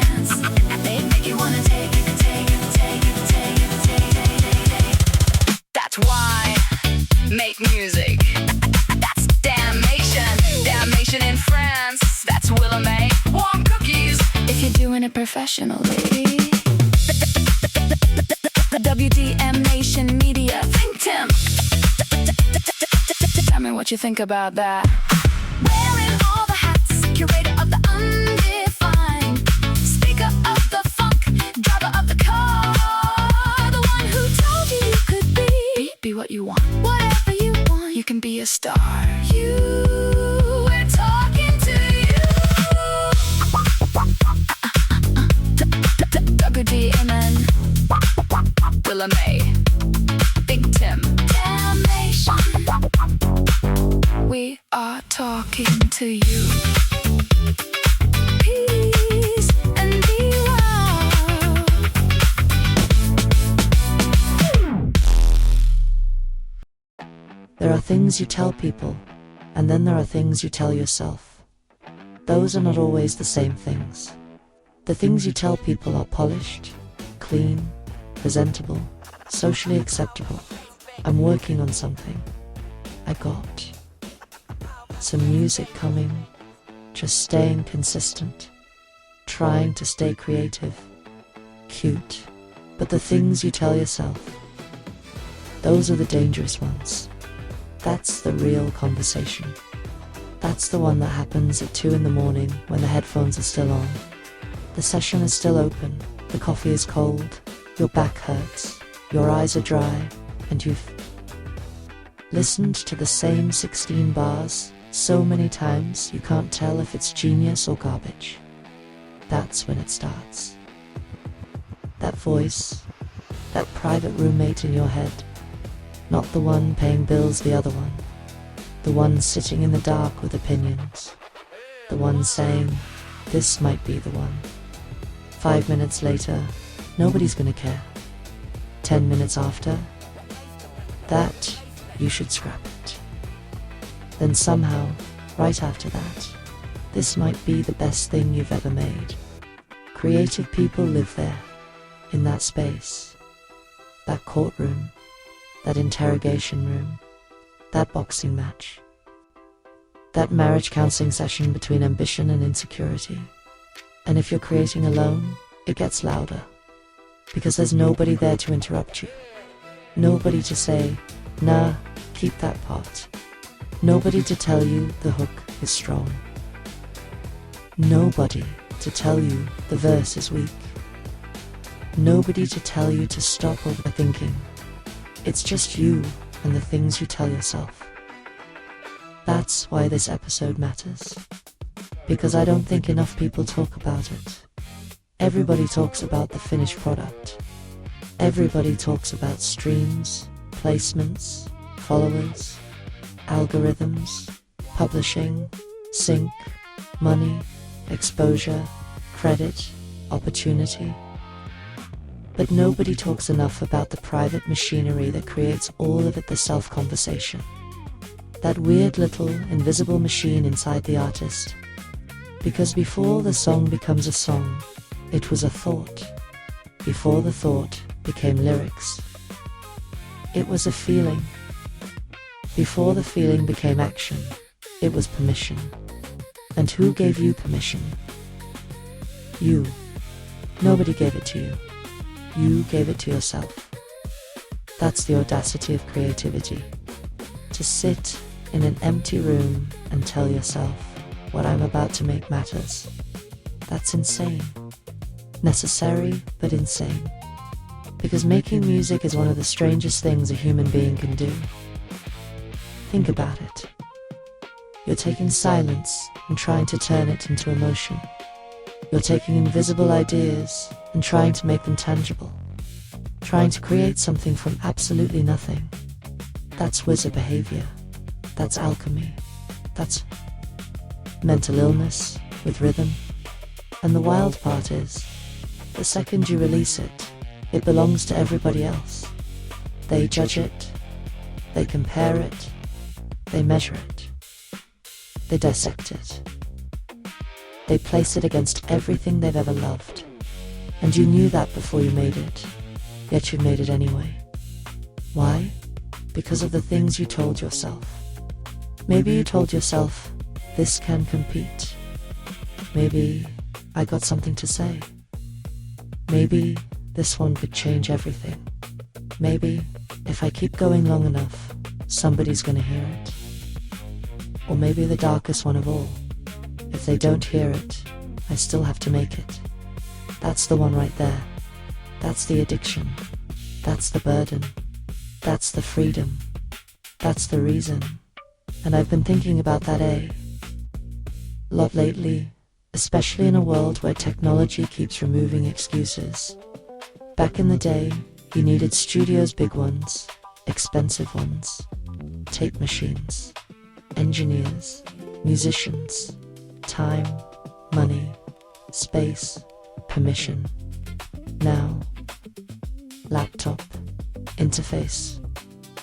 chance. They make you wanna take it, take it, take it, take it, take it, take it. That's why make music. That's damnation. Damnation in France. That's Willa May. Warm cookies. If you're doing it professionally. WDM Nation Media. Think Tim. Tell me what you think about that. Wearing all the hats, curator of the undefined, speaker of the funk, driver of the car, the one who told you you could be what you want. Whatever you want, you can be a star. We're talking to you. WDMN, Willa May, Big Tim, Damnation. We are talking to you. Peace and be well. There are things you tell people, and then there are things you tell yourself. Those are not always the same things. The things you tell people are polished, clean, presentable, socially acceptable. I'm working on something. I got some music coming, just staying consistent, trying to stay creative, cute. But the things you tell yourself, those are the dangerous ones. That's the real conversation. That's the one that happens at 2 a.m. when the headphones are still on. The session is still open, the coffee is cold, your back hurts, your eyes are dry, and you've listened to the same 16 bars so many times you can't tell if it's genius or garbage. That's when it starts. That voice, that private roommate in your head, not the one paying bills, the other one, the one sitting in the dark with opinions, the one saying, this might be the one. 5 minutes later, nobody's gonna care. 10 minutes after, that, you should scrap it. Then somehow, right after that, this might be the best thing you've ever made. Creative people live there, in that space, that courtroom, that interrogation room, that boxing match, that marriage counseling session between ambition and insecurity. And if you're creating alone, it gets louder, because there's nobody there to interrupt you. Nobody to say, nah, keep that part. Nobody to tell you the hook is strong. Nobody to tell you the verse is weak. Nobody to tell you to stop overthinking. It's just you and the things you tell yourself. That's why this episode matters. Because I don't think enough people talk about it. Everybody talks about the finished product. Everybody talks about streams, placements, followers, algorithms, publishing, sync, money, exposure, credit, opportunity. But nobody talks enough about the private machinery that creates all of it, the self-conversation. That weird little invisible machine inside the artist. Because before the song becomes a song, it was a thought. Before the thought became lyrics, it was a feeling. Before the feeling became action, it was permission. And who gave you permission? You. Nobody gave it to you. You gave it to yourself. That's the audacity of creativity. To sit in an empty room and tell yourself, what I'm about to make matters. That's insane. Necessary, but insane. Because making music is one of the strangest things a human being can do. Think about it. You're taking silence and trying to turn it into emotion. You're taking invisible ideas and trying to make them tangible. Trying to create something from absolutely nothing. That's wizard behavior. That's alchemy. That's mental illness with rhythm. And the wild part is, the second you release it, it belongs to everybody else. They judge it, they compare it, they measure it, they dissect it. They place it against everything they've ever loved. And you knew that before you made it, yet you made it anyway. Why? Because of the things you told yourself. Maybe you told yourself, this can compete. Maybe I got something to say. Maybe this one could change everything. Maybe if I keep going long enough, somebody's gonna hear it. Or maybe the darkest one of all. If they don't hear it, I still have to make it. That's the one right there. That's the addiction. That's the burden. That's the freedom. That's the reason. And I've been thinking about that a lot lately, especially in a world where technology keeps removing excuses. Back in the day, you needed studios, big ones, expensive ones, tape machines, engineers, musicians, time, money, space, permission. Now, laptop, interface,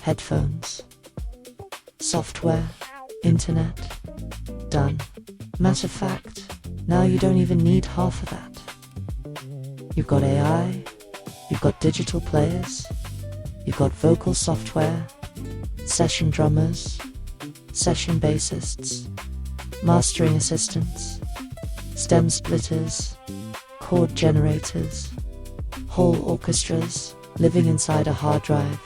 headphones, software, internet, done. Matter of fact, now you don't even need half of that. You've got AI, you've got digital players, you've got vocal software, session drummers, session bassists, mastering assistants, stem splitters, chord generators, whole orchestras living inside a hard drive.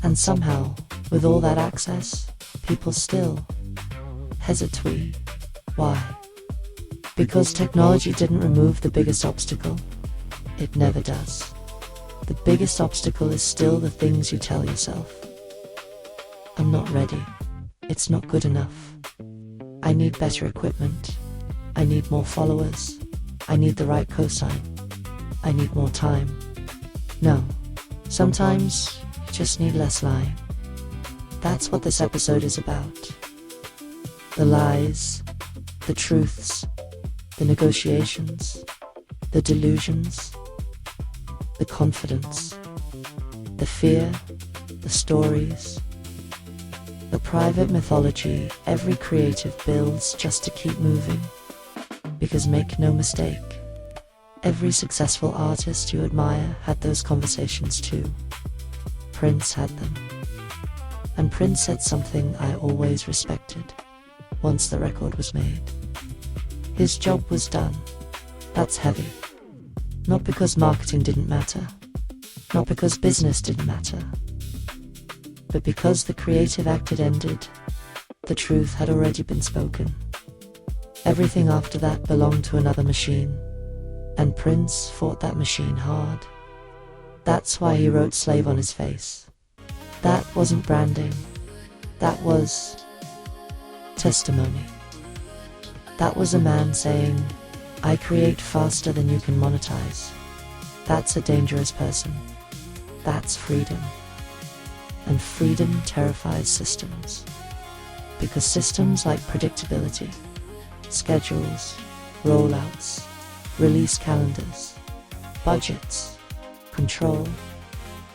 And somehow, with all that access, people still hesitate. Why? Because technology didn't remove the biggest obstacle. It never does. The biggest obstacle is still the things you tell yourself. I'm not ready. It's not good enough. I need better equipment. I need more followers. I need the right cosign. I need more time. No. Sometimes you just need less lying. That's what this episode is about. The lies, the truths, the negotiations, the delusions, the confidence, the fear, the stories, the private mythology every creative builds just to keep moving. Because make no mistake, every successful artist you admire had those conversations too. Prince had them. And Prince said something I always respected once the record was made. His job was done. That's heavy. Not because marketing didn't matter, not because business didn't matter, but because the creative act had ended, the truth had already been spoken. Everything after that belonged to another machine, and Prince fought that machine hard. That's why he wrote slave on his face. That wasn't branding. That was testimony. That was a man saying, I create faster than you can monetize. That's a dangerous person. That's freedom. And freedom terrifies systems. Because systems like predictability, schedules, rollouts, release calendars, budgets, control,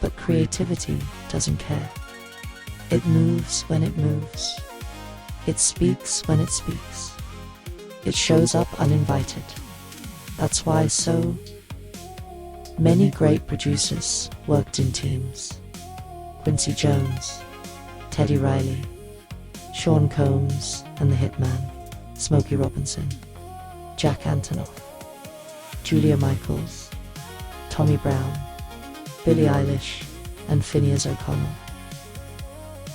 but creativity doesn't care. It moves when it moves. It speaks when it speaks. It shows up uninvited. That's why so many great producers worked in teams. Quincy Jones, Teddy Riley, Sean Combs and the Hitman, Smokey Robinson, Jack Antonoff, Julia Michaels, Tommy Brown, Billie Eilish, and Finneas O'Connell.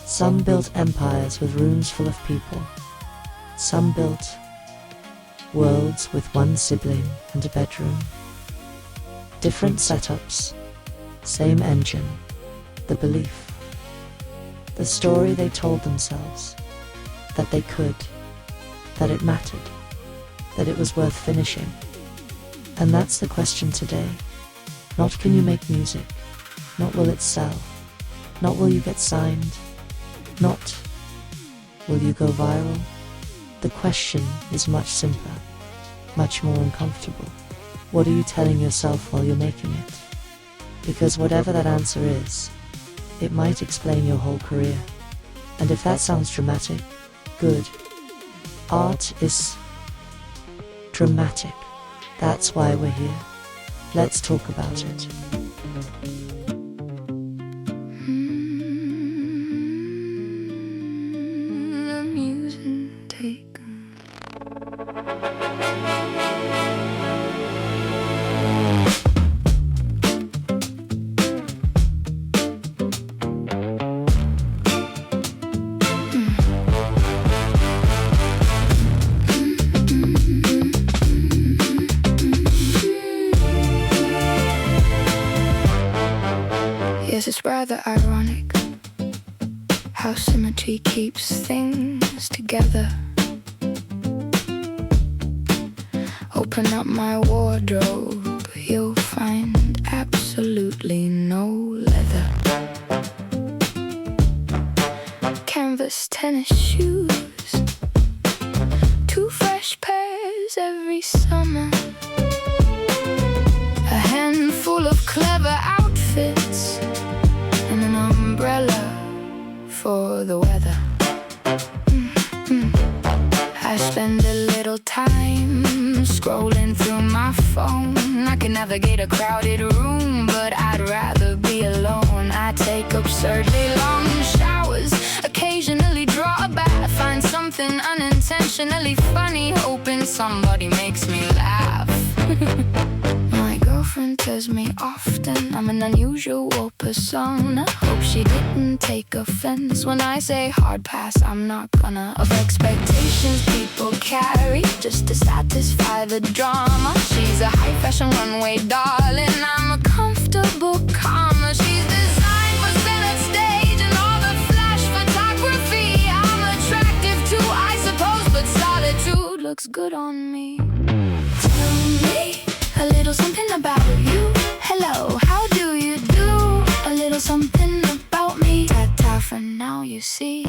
Some built empires with rooms full of people. Some built worlds with one sibling and a bedroom. Different setups, same engine, the belief, the story they told themselves, that they could, that it mattered, that it was worth finishing. And that's the question today. Not can you make music, not will it sell, not will you get signed, not will you go viral. The question is much simpler, much more uncomfortable. What are you telling yourself while you're making it? Because whatever that answer is, it might explain your whole career. And if that sounds dramatic, good. Art is dramatic. That's why we're here. Let's talk about it. Yes, it's rather ironic how symmetry keeps things together. Open up my wardrobe, you'll find absolutely no leather. Canvas tennis shoes, 2 fresh pairs every summer. A handful of clever outfits and an umbrella for the weather. I spend a little time scrolling through my phone. I can navigate a crowded room, but I'd rather be alone. I take absurdly long showers, occasionally draw a bath, find something unintentionally funny, hoping somebody makes me laugh. My girlfriend tells me often I'm an unusual persona. Hope she didn't take offense when I say hard pass. I'm not gonna. Of expectations people carry just to satisfy the drama. She's a high fashion runway darling, I'm a comfortable comma. She's designed for center stage and all the flash photography. I'm attractive too, I suppose, but solitude looks good on me. Tell me a little something about you. Hello, how do you do? A little something about me. Ta-ta for now, you see.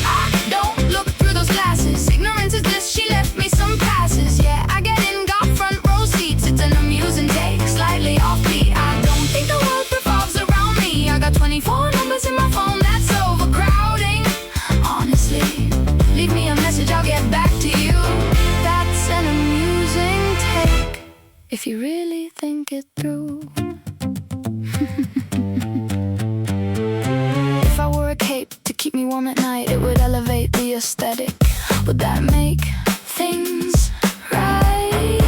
I don't look through those glasses. Ignorance is bliss, she left me some passes. Yeah, I get in, got front row seats. It's an amusing take, slightly offbeat. I don't think the world revolves around me. I got 24 numbers in my phone, that's overcrowding. Honestly, leave me a message, I'll get back to you. That's an amusing take, if you really think it through. If I wore a cape to keep me warm at night, it would elevate the aesthetic. Would that make things right?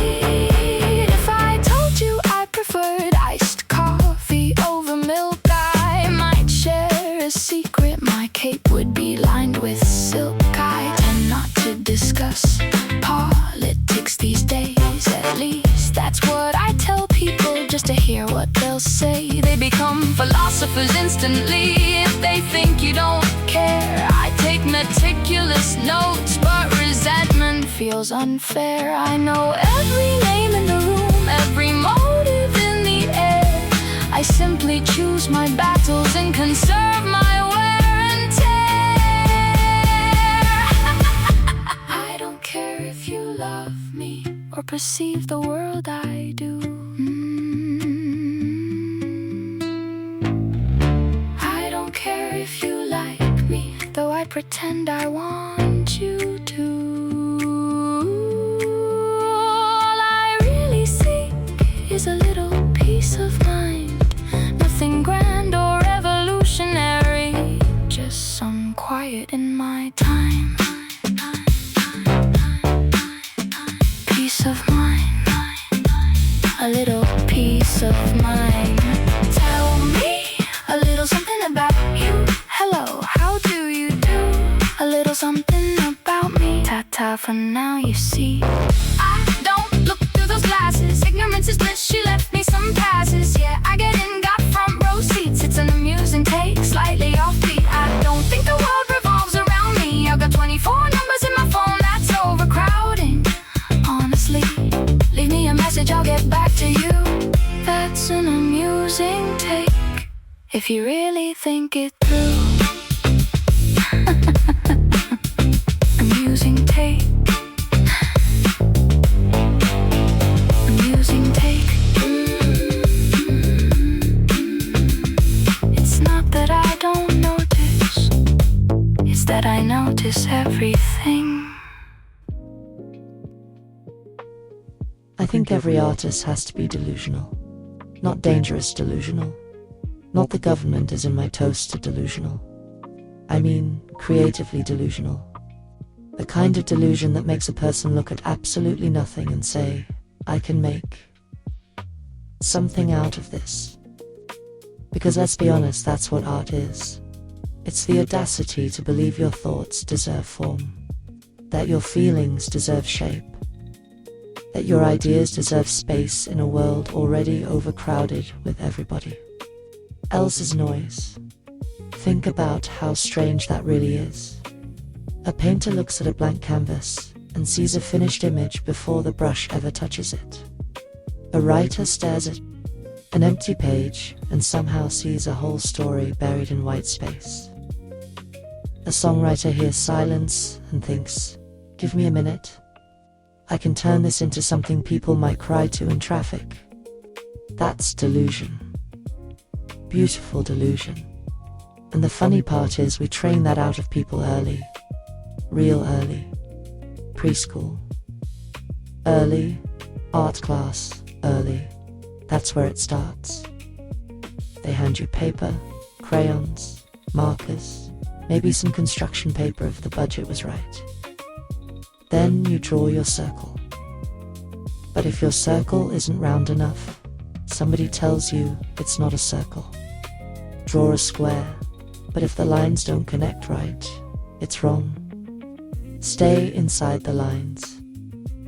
If I told you I preferred iced coffee over milk, I might share a secret. My cape would be lined with silk. I tend not to discuss politics these days, at least that's what I tell people, just to hear what they'll say. They become philosophers instantly if they think you don't care. I take meticulous notes, but resentment feels unfair. I know every name in the room, every motive in the air. I simply choose my battles and conserve my wear and tear. I don't care if you love me or perceive the world I do. I don't care if you like me, though I pretend I want you to. All I really seek is a little peace of mind. Nothing grand or revolutionary, just some quiet in my time. Peace of mind, a little peace of mind. Tell me a little something about you. Hello, how do you do? A little something about me. Ta-ta for now, you see. I don't look through those glasses. Ignorance is bliss, she left me some passes. Yeah, I get in, got front row seats. It's an amusing take, slightly offbeat. I don't think the world revolves around me. I've got 24 numbers in my phone, that's overcrowding. Honestly, leave me a message, I'll get back to you. That's an amusing take, if you really think it through. Amusing take. Amusing take. It's not that I don't notice, it's that I notice everything. think every artist has to be delusional. Not dangerous delusional. Not the government is in my toaster delusional. I mean, creatively delusional. The kind of delusion that makes a person look at absolutely nothing and say, I can make something out of this. Because let's be honest, that's what art is. It's the audacity to believe your thoughts deserve form, that your feelings deserve shape, that your ideas deserve space in a world already overcrowded with everybody else's noise. Think about how strange that really is. A painter looks at a blank canvas and sees a finished image before the brush ever touches it. A writer stares at an empty page and somehow sees a whole story buried in white space. A songwriter hears silence and thinks, give me a minute. I can turn this into something people might cry to in traffic. That's delusion. Beautiful delusion. And the funny part is we train that out of people early. Real early. Preschool. Early. Art class. Early. That's where it starts. They hand you paper, crayons, markers, maybe some construction paper if the budget was right. Then you draw your circle. But if your circle isn't round enough, somebody tells you it's not a circle. Draw a square, but if the lines don't connect right, it's wrong. Stay inside the lines.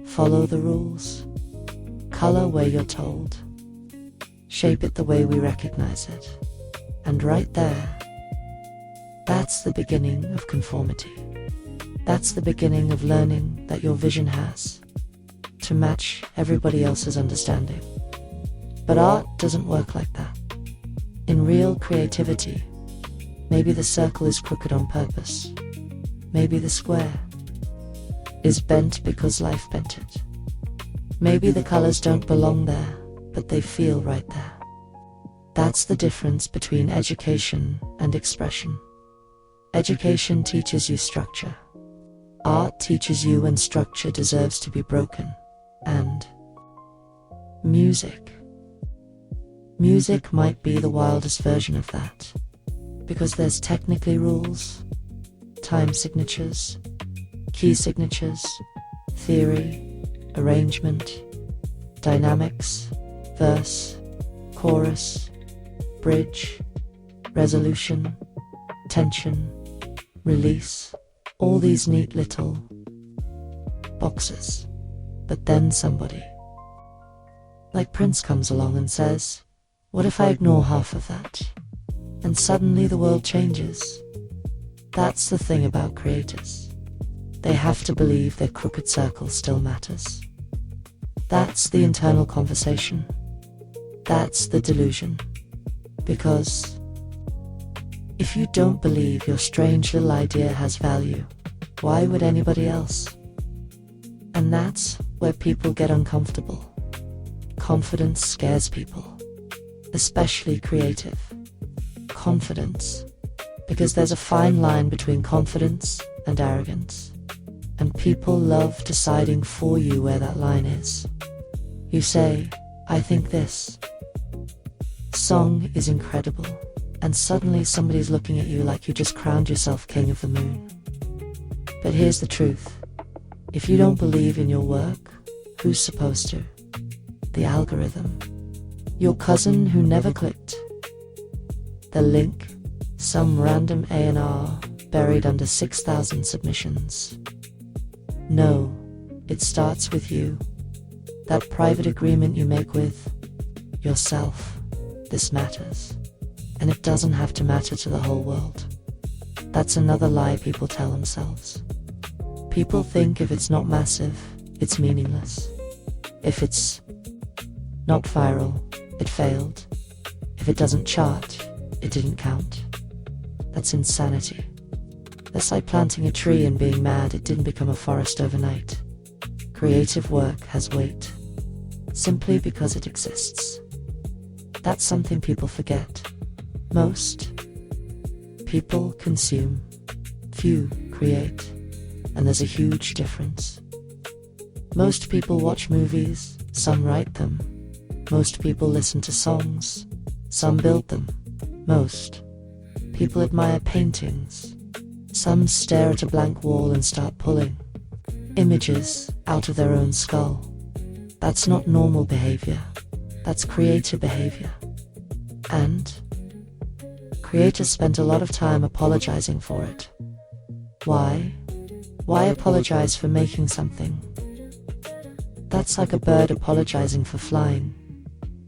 Follow the rules. Color where you're told. Shape it the way we recognize it. And right there, that's the beginning of conformity. That's the beginning of learning that your vision has to match everybody else's understanding. But art doesn't work like that. In real creativity, maybe the circle is crooked on purpose. Maybe the square is bent because life bent it. Maybe the colors don't belong there, but they feel right there. That's the difference between education and expression. Education teaches you structure. Art teaches you when structure deserves to be broken. And music. Music might be the wildest version of that, because there's technically rules, time signatures, key signatures, theory, arrangement, dynamics, verse, chorus, bridge, resolution, tension, release, all these neat little boxes. But then somebody, like Prince, comes along and says, what if I ignore half of that? And suddenly the world changes. That's the thing about creators. They have to believe their crooked circle still matters. That's the internal conversation. That's the delusion. Because if you don't believe your strange little idea has value, why would anybody else? And that's where people get uncomfortable. Confidence scares people, especially creative. Confidence, because there's a fine line between confidence and arrogance, and people love deciding for you where that line is. You say, I think this song is incredible, and suddenly somebody's looking at you like you just crowned yourself king of the moon. But here's the truth. If you don't believe in your work, who's supposed to? The algorithm. Your cousin who never clicked. The link. Some random A&R buried under 6,000 submissions. No, it starts with you. That private agreement you make with yourself. This matters. And it doesn't have to matter to the whole world. That's another lie people tell themselves. People think if it's not massive, it's meaningless. If it's not viral, it failed. If it doesn't chart, it didn't count. That's insanity. That's like planting a tree and being mad it didn't become a forest overnight. Creative work has weight, simply because it exists. That's something people forget. Most people consume, few create, and there's a huge difference. Most people watch movies, Some write them. Most people listen to songs. Some build them. Most people admire paintings. Some stare at a blank wall and start pulling images out of their own skull. That's not normal behavior. That's creative behavior. And creators spent a lot of time apologizing for it. Why? Why apologize for making something? That's like a bird apologizing for flying.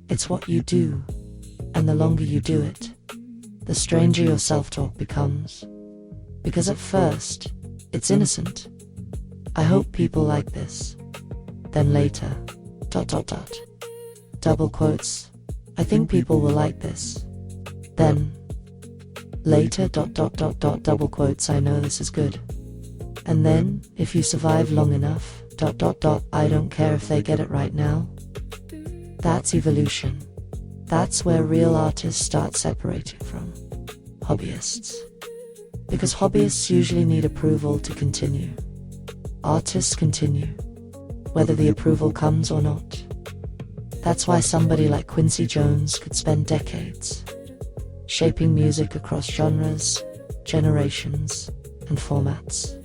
It's what you do, and the longer you do it, the stranger your self-talk becomes. Because at first, it's innocent. I hope people like this. Then later, ... double quotes. I think people will like this. Then later ... double quotes. I know this is good. And then, if you survive long enough ... I don't care if they get it right now. That's evolution. That's where real artists start separating from hobbyists. Because hobbyists usually need approval to continue. Artists continue, whether the approval comes or not. That's why somebody like Quincy Jones could spend decades shaping music across genres, generations, and formats.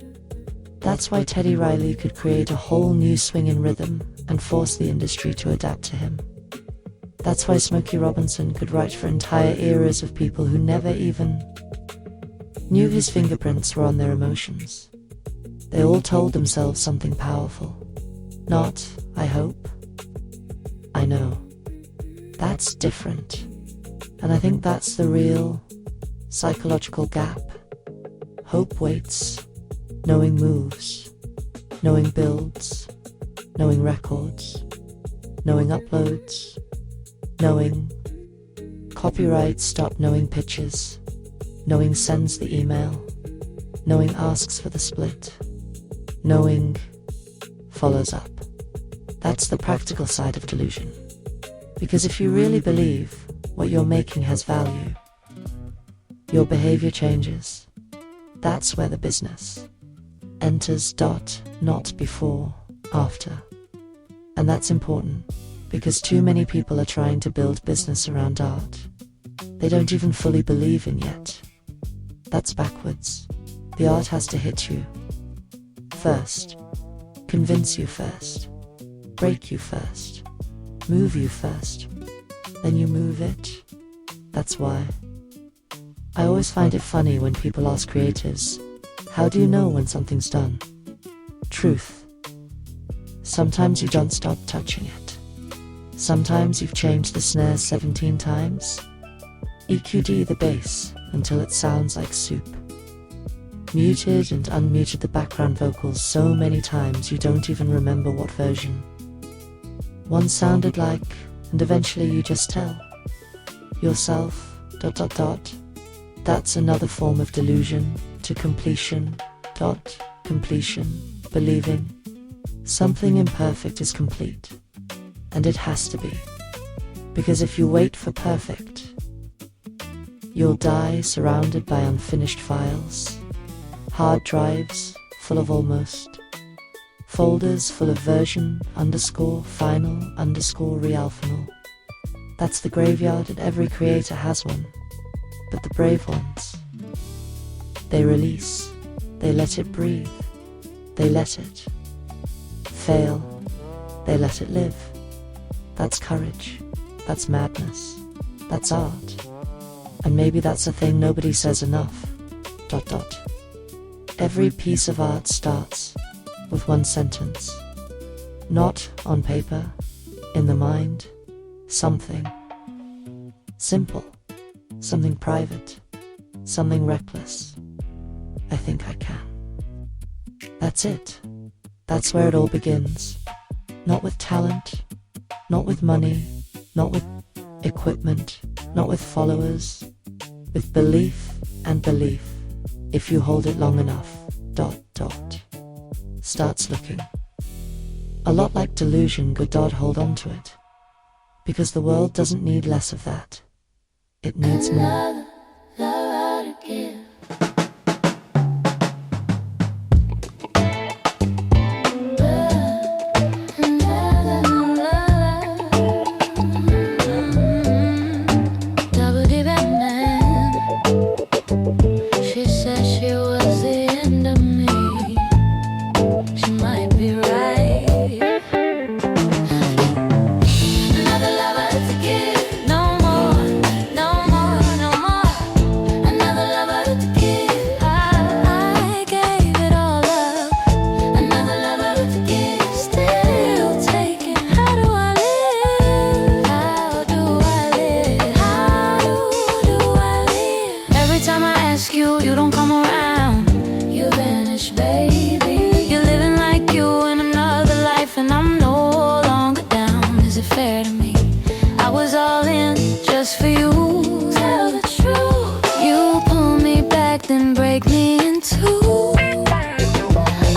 That's why Teddy Riley could create a whole new swing in rhythm and force the industry to adapt to him. That's why Smokey Robinson could write for entire eras of people who never even knew his fingerprints were on their emotions. They all told themselves something powerful. Not, I hope. I know. That's different. And I think that's the real psychological gap. Hope waits. Knowing moves. Knowing builds. Knowing records. Knowing uploads. Knowing copyright. Stop knowing pitches. Knowing sends the email. Knowing asks for the split. Knowing follows up. That's the practical side of delusion. Because if you really believe what you're making has value, your behavior changes. That's where the business enters. Not before, after. And that's important, because too many people are trying to build business around art they don't even fully believe in yet. That's backwards. The art has to hit you first, convince you first, break you first, move you first, then you move it. That's why I always find it funny when people ask creatives, how do you know when something's done? Truth. Sometimes you don't stop touching it. Sometimes you've changed the snare 17 times. EQ'd the bass until it sounds like soup. Muted and unmuted the background vocals so many times you don't even remember what version one sounded like, and eventually you just tell yourself ... That's another form of delusion to completion. Completion, believing something imperfect is complete. And it has to be. Because if you wait for perfect, you'll die surrounded by unfinished files, hard drives full of almost, folders full of version _final _realfinal. That's the graveyard, and every creator has one. But the brave ones, they release, they let it breathe, they let it fail, they let it live. That's courage, that's madness, that's art. And maybe that's a thing nobody says enough. ... Every piece of art starts with one sentence. Not on paper, in the mind. Something simple, something private, something reckless. I think I can. That's it. That's where it all begins. Not with talent, not with money, not with equipment, not with followers, with belief, and belief, if you hold it long enough, ... starts looking a lot like delusion. Good. Hold on to it. Because the world doesn't need less of that. It needs more. just for you. Tell the truth. You pull me back, then break me in two.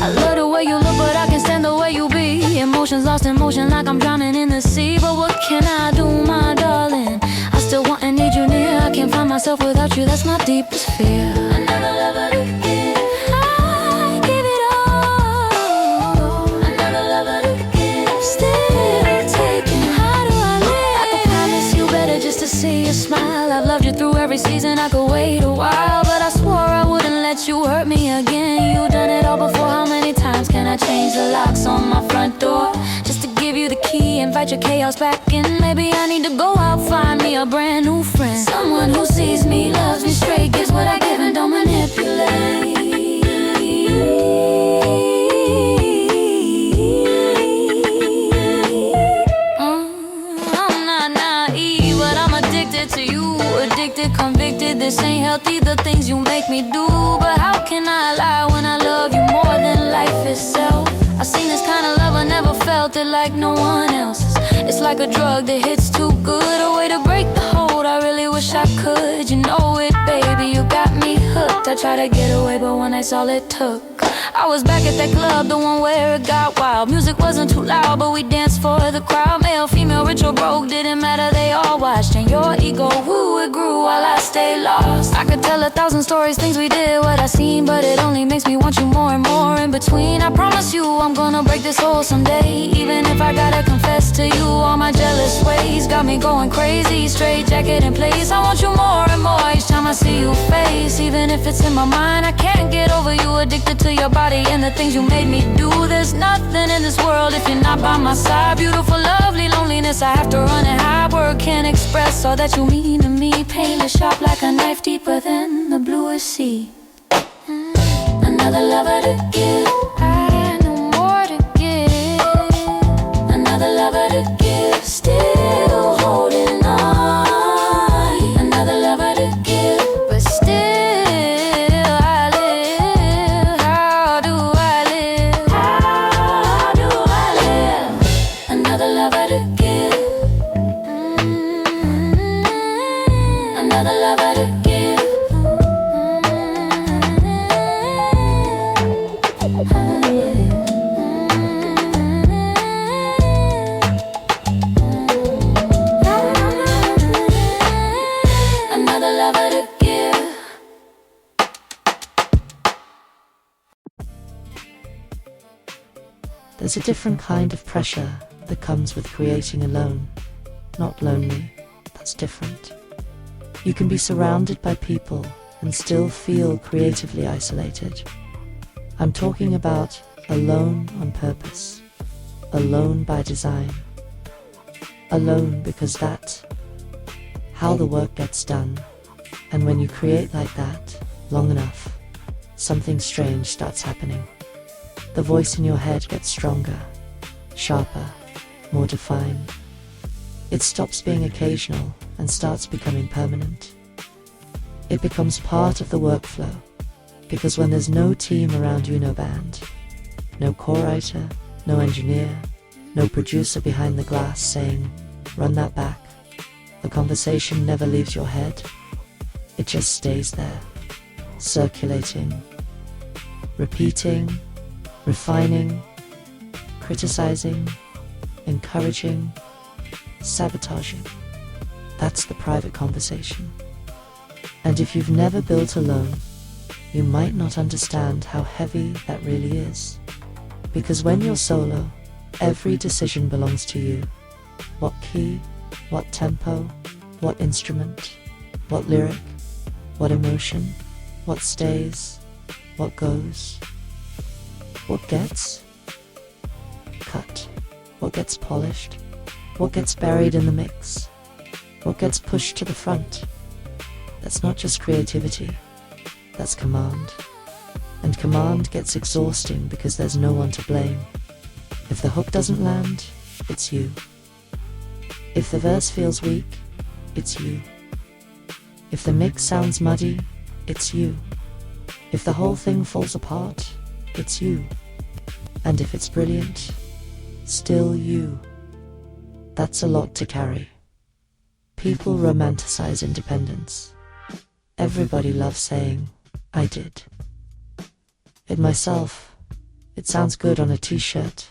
I love the way you look, but I can't stand the way you be. Emotions lost in motion like I'm drowning in the sea. But what can I do, my darling? I still want and need you near. I can't find myself without you, that's my deepest fear. Another lover to give, I give it all. Another lover to give, still taking. How do I live? I could promise you better just to see you smile. I've loved you through every season, I could wait a while, but I swore I wouldn't let you hurt me again. You done it all before, how many times can I change the locks on my front door? Just to give you the key, invite your chaos back in. Maybe I need to go out, find me a brand new friend. Someone who sees me, loves me straight, gives what I give and don't manipulate. I'm not naive, but I'm addicted to you. Addicted, convicted, this ain't healthy, the things you make me do. But how can I lie when I love you more than life itself? I've seen this kind of love, I never felt it like no one else's. It's like a drug that hits too good, a way to break the hold, I really wish I could. You know it, baby, you got me hooked. I tried to get away, but one night's all it took. I was back at that club, the one where it got wild. Music wasn't too loud, but we danced for the crowd. Male, female, rich or broke, didn't matter, they all watched. And your ego, woo, it grew while I stayed lost. I could tell 1,000 stories, things we did, what I seen, but it only makes me want you more and more in between. I promise you I'm gonna break this hole someday, even if I gotta confess to you all my jealous ways. Got me going crazy, straight jacket in place. I want you more and more each time I see you face. Even if it's in my mind, I can't get over you. Addicted to your body and the things you made me do. There's nothing in this world if you're not by my side. Beautiful, lovely loneliness, I have to run and hide. Word can't express all that you mean to me. Painless, sharp like a knife, deeper than the bluest sea. Another lover to give, I know more to give. Another lover to give, still holding on. Another lover to give, but still I live. How do I live? How do I live? Another lover to give. Another lover to give. Another lover to give. There's a different kind of pressure that comes with creating alone, not lonely. That's different. You can be surrounded by people and still feel creatively isolated. I'm talking about alone on purpose, alone by design, alone because that's how the work gets done. And when you create like that long enough, something strange starts happening. The voice in your head gets stronger, sharper, more defined. It stops being occasional and starts becoming permanent. It becomes part of the workflow, because when there's no team around you, no band, no co-writer, no engineer, no producer behind the glass saying, run that back, the conversation never leaves your head. It just stays there, circulating, repeating, refining, criticizing, encouraging, sabotaging. That's the private conversation. And if you've never built alone, you might not understand how heavy that really is. Because when you're solo, every decision belongs to you. What key, what tempo, what instrument, what lyric, what emotion, what stays, what goes, what gets cut, what gets polished, what gets buried in the mix, what gets pushed to the front. That's not just creativity, that's command. And command gets exhausting because there's no one to blame. If the hook doesn't land, it's you. If the verse feels weak, it's you. If the mix sounds muddy, it's you. If the whole thing falls apart, it's you. And if it's brilliant, still you. That's a lot to carry. People romanticize independence. Everybody loves saying, I did it myself. It sounds good on a t-shirt,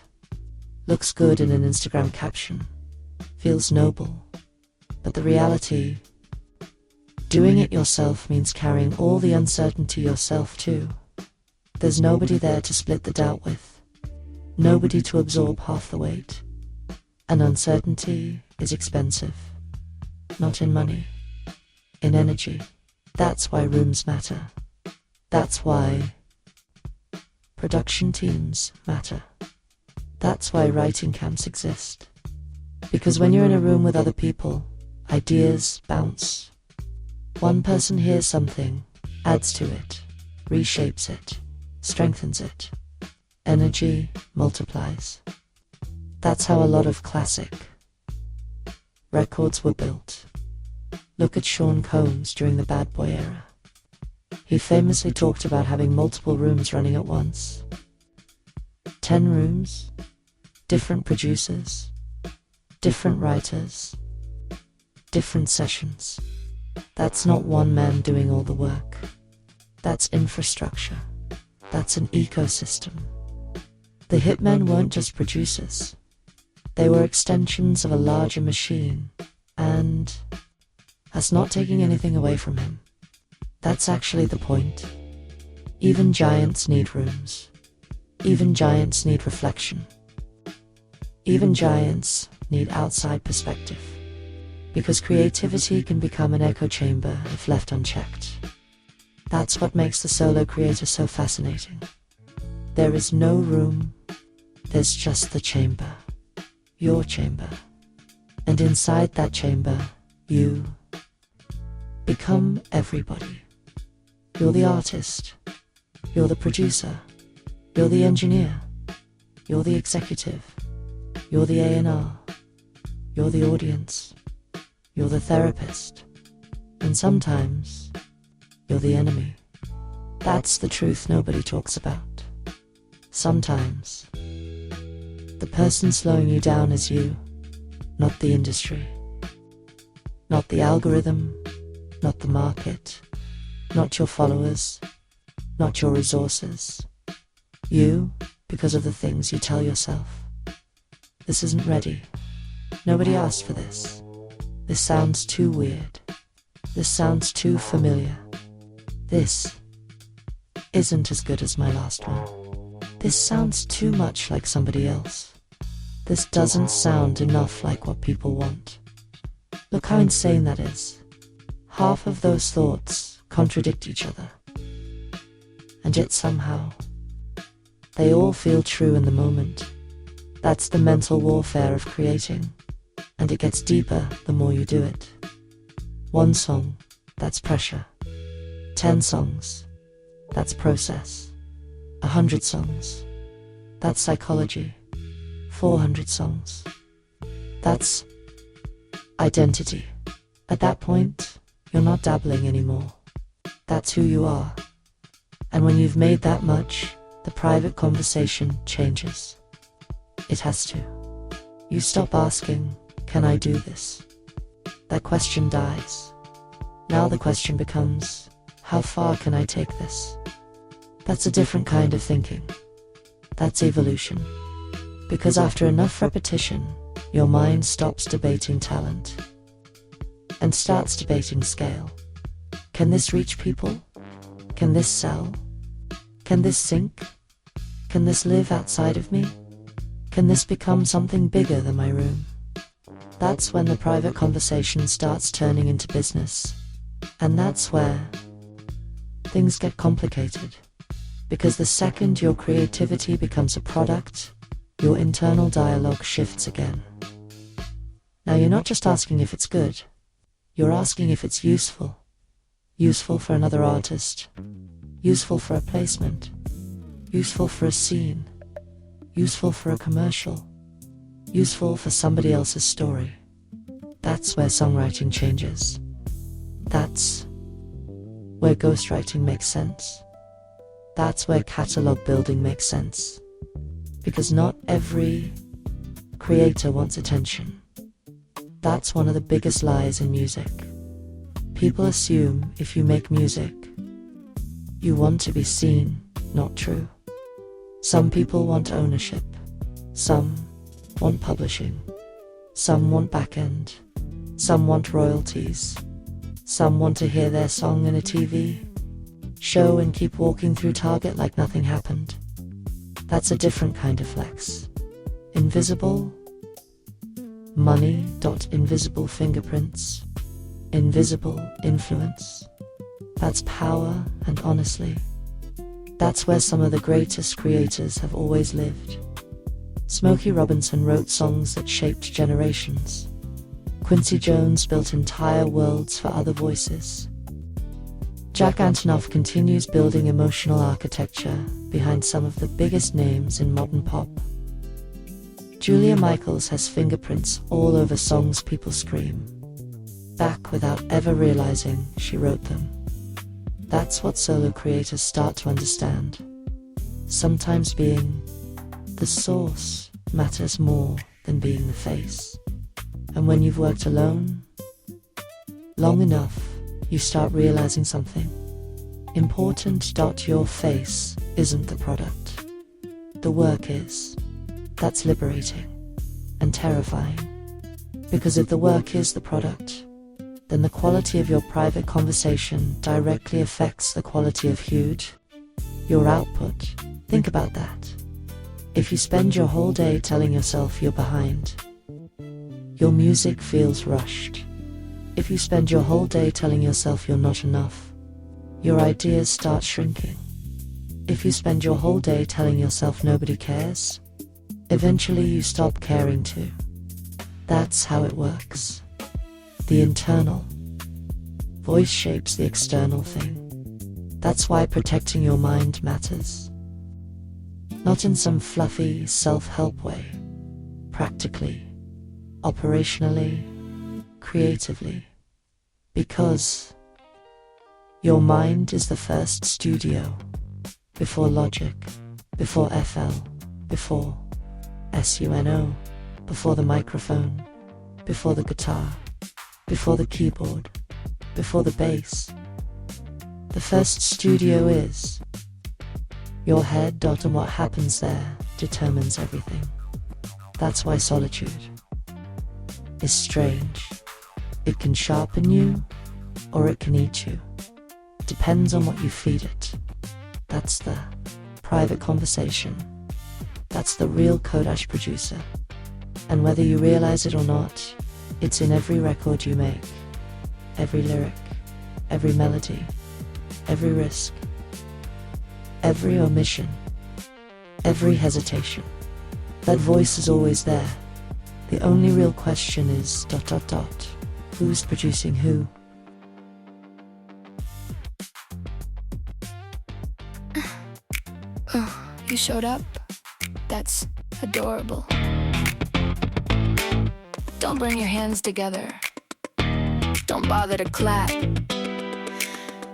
looks good in an Instagram caption, feels noble. But the reality, doing it yourself means carrying all the uncertainty yourself too. There's nobody there to split the doubt with, nobody to absorb half the weight. And uncertainty is expensive. Not in money, in energy. That's why rooms matter. That's why production teams matter. That's why writing camps exist. Because when you're in a room with other people, ideas bounce. One person hears something, adds to it, reshapes it, strengthens it. Energy multiplies. That's how a lot of classic records were built. Look at Sean Combs during the Bad Boy era. He famously talked about having multiple rooms running at once. 10 rooms, different producers, different writers, different sessions. That's not one man doing all the work. That's infrastructure. That's an ecosystem. The hitmen weren't just producers. They were extensions of a larger machine, and that's not taking anything away from him. That's actually the point. Even giants need rooms. Even giants need reflection. Even giants need outside perspective. Because creativity can become an echo chamber if left unchecked. That's what makes the solo creator so fascinating. There is no room, there's just the chamber. Your chamber. And inside that chamber, you become everybody. You're the artist. You're the producer. You're the engineer. You're the executive. You're the A&R. You're the audience. You're the therapist. And sometimes, you're the enemy. That's the truth nobody talks about. Sometimes, the person slowing you down is you, not the industry. Not the algorithm, not the market, not your followers, not your resources. You, because of the things you tell yourself. This isn't ready. Nobody asked for this. This sounds too weird. This sounds too familiar. This isn't as good as my last one. This sounds too much like somebody else. This doesn't sound enough like what people want. Look how insane that is. Half of those thoughts contradict each other. And yet somehow, they all feel true in the moment. That's the mental warfare of creating. And it gets deeper the more you do it. 1 song, that's pressure. 10 songs, that's process. 100 songs, that's psychology. 400 songs, that's identity. At that point, you're not dabbling anymore. That's who you are. And when you've made that much, the private conversation changes. It has to. You stop asking, can I do this? That question dies. Now the question becomes, how far can I take this? That's a different kind of thinking. That's evolution. Because after enough repetition, your mind stops debating talent and starts debating scale. Can this reach people? Can this sell? Can this sink? Can this live outside of me? Can this become something bigger than my room? That's when the private conversation starts turning into business. And that's where things get complicated. Because the second your creativity becomes a product, your internal dialogue shifts again. Now you're not just asking if it's good, you're asking if it's useful. Useful for another artist, useful for a placement, useful for a scene, useful for a commercial, useful for somebody else's story. That's where songwriting changes. That's where ghostwriting makes sense. That's where catalog building makes sense. Because not every creator wants attention. That's one of the biggest lies in music. People assume if you make music, you want to be seen. Not true. Some people want ownership. Some want publishing. Some want backend. Some want royalties. Some want to hear their song in a TV show and keep walking through Target like nothing happened. That's a different kind of flex. Invisible money. Invisible fingerprints. Invisible influence. That's power, and honestly, that's where some of the greatest creators have always lived. Smokey Robinson wrote songs that shaped generations. Quincy Jones built entire worlds for other voices. Jack Antonoff continues building emotional architecture behind some of the biggest names in modern pop. Julia Michaels has fingerprints all over songs people scream back without ever realizing she wrote them. That's what solo creators start to understand. Sometimes being the source matters more than being the face. And when you've worked alone long enough, you start realizing something important. Your face isn't the product. The work is. That's liberating and terrifying. Because if the work is the product, then the quality of your private conversation directly affects the quality of your output. Think about that. If you spend your whole day telling yourself you're behind, your music feels rushed. If you spend your whole day telling yourself you're not enough, your ideas start shrinking. If you spend your whole day telling yourself nobody cares, eventually you stop caring too. That's how it works. The internal voice shapes the external thing. That's why protecting your mind matters. Not in some fluffy self-help way. Practically, operationally, creatively. Because your mind is the first studio. Before Logic, before FL, before SUNO, before the microphone, before the guitar, before the keyboard, before the bass. The first studio is your head. And what happens there determines everything. That's why solitude is strange. It can sharpen you, or it can eat you. Depends on what you feed it. That's the private conversation. That's the real Kodash producer. And whether you realize it or not, it's in every record you make. Every lyric, every melody, every risk, every omission, every hesitation. That voice is always there. The only real question is ... Who's producing who? Oh, you showed up? That's adorable. Don't bring your hands together. Don't bother to clap.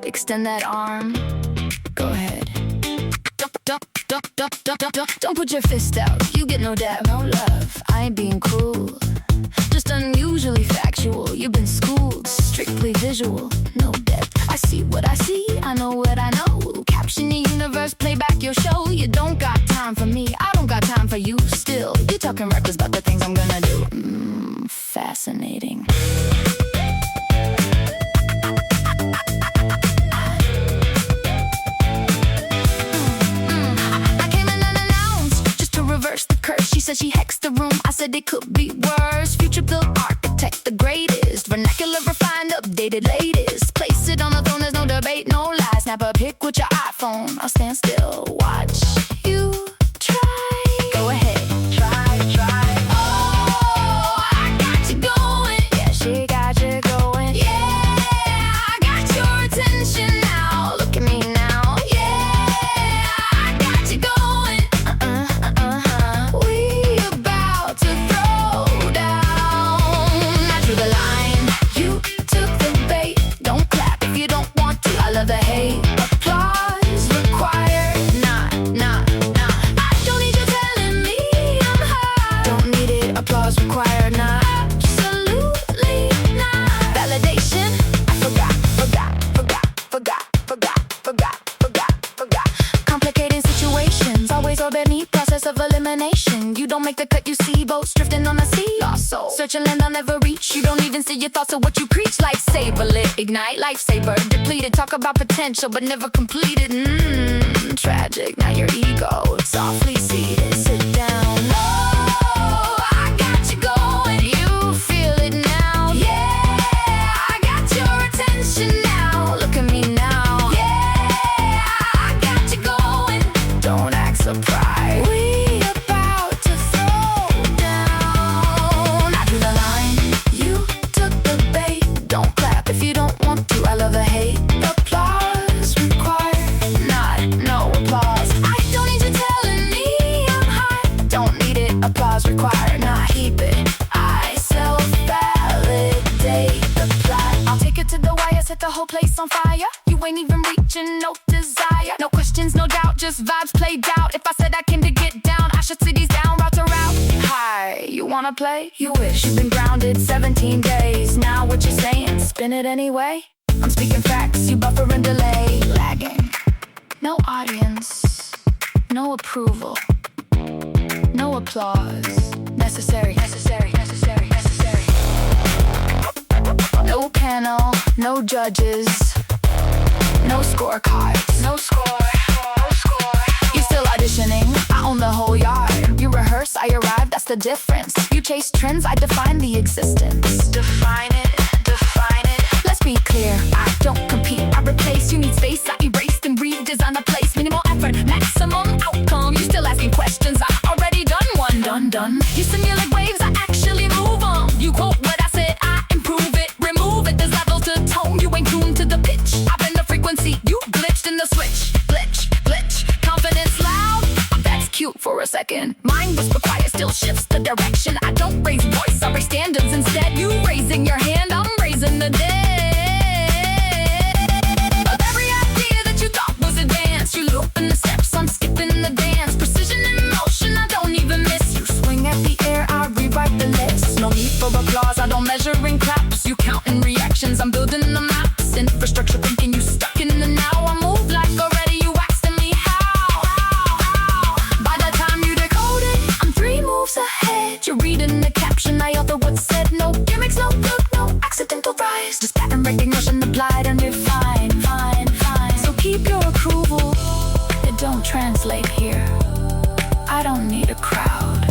Extend that arm. Go ahead. Don't put your fist out. You get no dab, no love. I ain't being cruel. Just unusually factual. You've been schooled, strictly visual, no depth. I see what I see, I know what I know. Caption the universe, play back your show. You don't got time for me, I don't got time for you. Still, you talking reckless about the things I'm gonna do. Fascinating. I came in unannounced, just to reverse the curse. She said she hexed the room, I said it could be worse. Future built architect, the greatest. Vernacular refined, updated, latest. Place it on the throne, there's no debate, no lie. Snap a pic with your iPhone, I'll stand still, watch you try. Go ahead, try. Oh, I got you going. Yeah, she got you going. Yeah, I got your attention now. Look at me now. Yeah, I got you going. We about to throw down. I drew the line, you took the bait. Don't clap if you don't want to. I love the hate. Applause absorb any process of elimination. You don't make the cut, you see boats drifting on the sea. Lost soul, searching land I'll never reach. You don't even see your thoughts of what you preach. Lifesaver, lit, ignite, lifesaver, depleted. Talk about potential, but never completed. Tragic, now your ego softly seated. Sit down. Oh, I got you going. You feel it now. Yeah, I got your attention now. Look at me now. Yeah, I got you going. Don't act surprised. We about to throw down. I drew the line. You took the bait. Don't clap if you don't want to. I love the hate. Applause required, not no applause. I don't need you telling me I'm high. Don't need it. Applause required, not heap it. I self-validate the plot. I'll take it to the wire, set the whole place on fire. You ain't even reaching, no desire. No questions, no doubt, just vibes played out. If I said I came to get down, I should see these down, route to route. Hi, you wanna play? You wish. You've been grounded 17 days. Now what you saying? Spin it anyway. I'm speaking facts, you buffer and delay. Lagging. No audience, no approval, no applause. Necessary, necessary, necessary, necessary. No panel, no judges, no scorecards, no score, no score. You still auditioning, I own the whole yard. You rehearse, I arrive, that's the difference. You chase trends, I define the existence. Define it, define it. Let's be clear, I don't compete, I replace. You need space, I erase and redesign the place. Minimal effort, maximum outcome. You still asking questions, I already done one. Done. You simulate waves, I actually move them. You quote what I said, I improve it, remove it. There's level to tone, you ain't tuned to the pitch. I've been the frequency, you glitched in the switch. Glitch, glitch, confidence loud. That's cute for a second. Mind whisper quiet still shifts the direction. I don't raise voice, I raise standards instead. You raising your hand, I'm raising the dead. Of every idea that you thought was advanced, you looping the steps, I'm skipping the dance. Precision in motion, I don't even miss. You swing at the air, I rewrite the list. No need for applause, I don't measure in claps. You count in reactions, I'm building the maps. Infrastructure thinking, you stuck in the now. I move like already, you asking me how. By the time you decode it, I'm 3 moves ahead. You're reading the caption, I author what's said. No gimmicks, no good, no accidental rise. Just pattern recognition applied and you're fine, fine, fine. So keep your approval, it don't translate here. I don't need a crowd,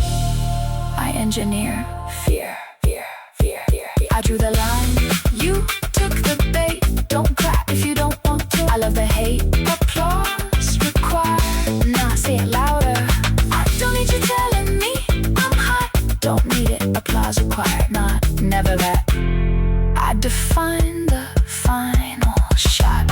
I engineer fear, fear, fear, fear. I drew the line, you took the bait. Don't clap if you don't want to. I love the hate. Applause required, nah, say it louder. I don't need you telling me I'm hot. Don't need it. Applause required, not never that. I define the final shot.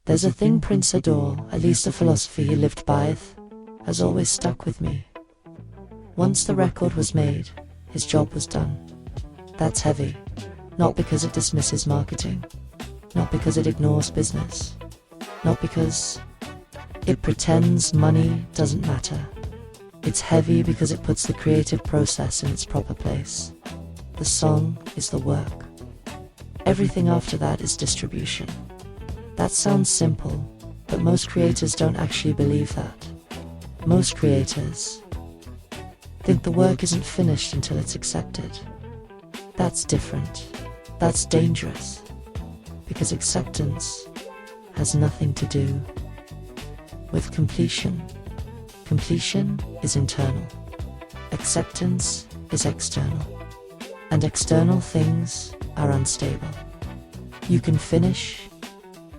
There's a thing Prince adore, at least a philosophy he lived by, has always stuck with me. Once the record was made, his job was done. That's heavy, not because it dismisses marketing, not because it ignores business, not because it pretends money doesn't matter. It's heavy because it puts the creative process in its proper place. The song is the work. Everything after that is distribution. That sounds simple, but most creators don't actually believe that. Most creators think the work isn't finished until it's accepted. That's different. That's dangerous. Because acceptance has nothing to do with completion. Completion is internal. Acceptance is external. And external things are unstable. You can finish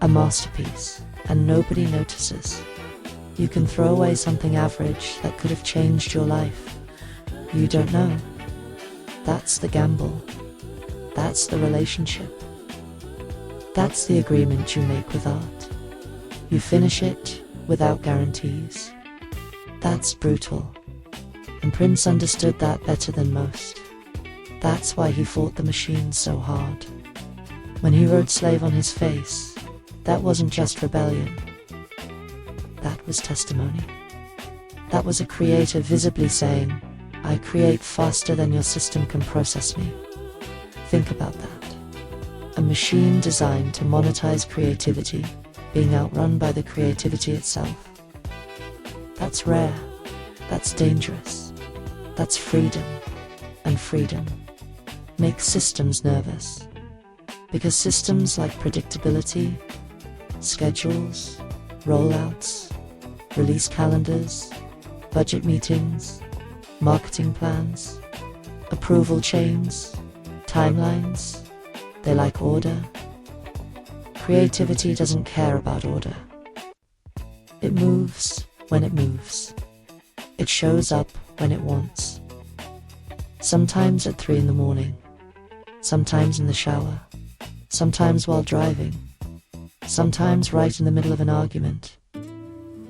a masterpiece and nobody notices. You can throw away something average that could have changed your life. You don't know. That's the gamble. That's the relationship. That's the agreement you make with art. You finish it without guarantees. That's brutal. And Prince understood that better than most. That's why he fought the machine so hard. When he wrote Slave on his face, that wasn't just rebellion. That was testimony. That was a creator visibly saying, I create faster than your system can process me. Think about that. A machine designed to monetize creativity being outrun by the creativity itself. That's rare. That's dangerous. That's freedom. And freedom makes systems nervous. Because systems like predictability, schedules, rollouts, release calendars, budget meetings, marketing plans, approval chains, timelines, they like order. Creativity doesn't care about order. It moves when it moves. It shows up when it wants. Sometimes at 3 a.m, sometimes in the shower, sometimes while driving, sometimes right in the middle of an argument.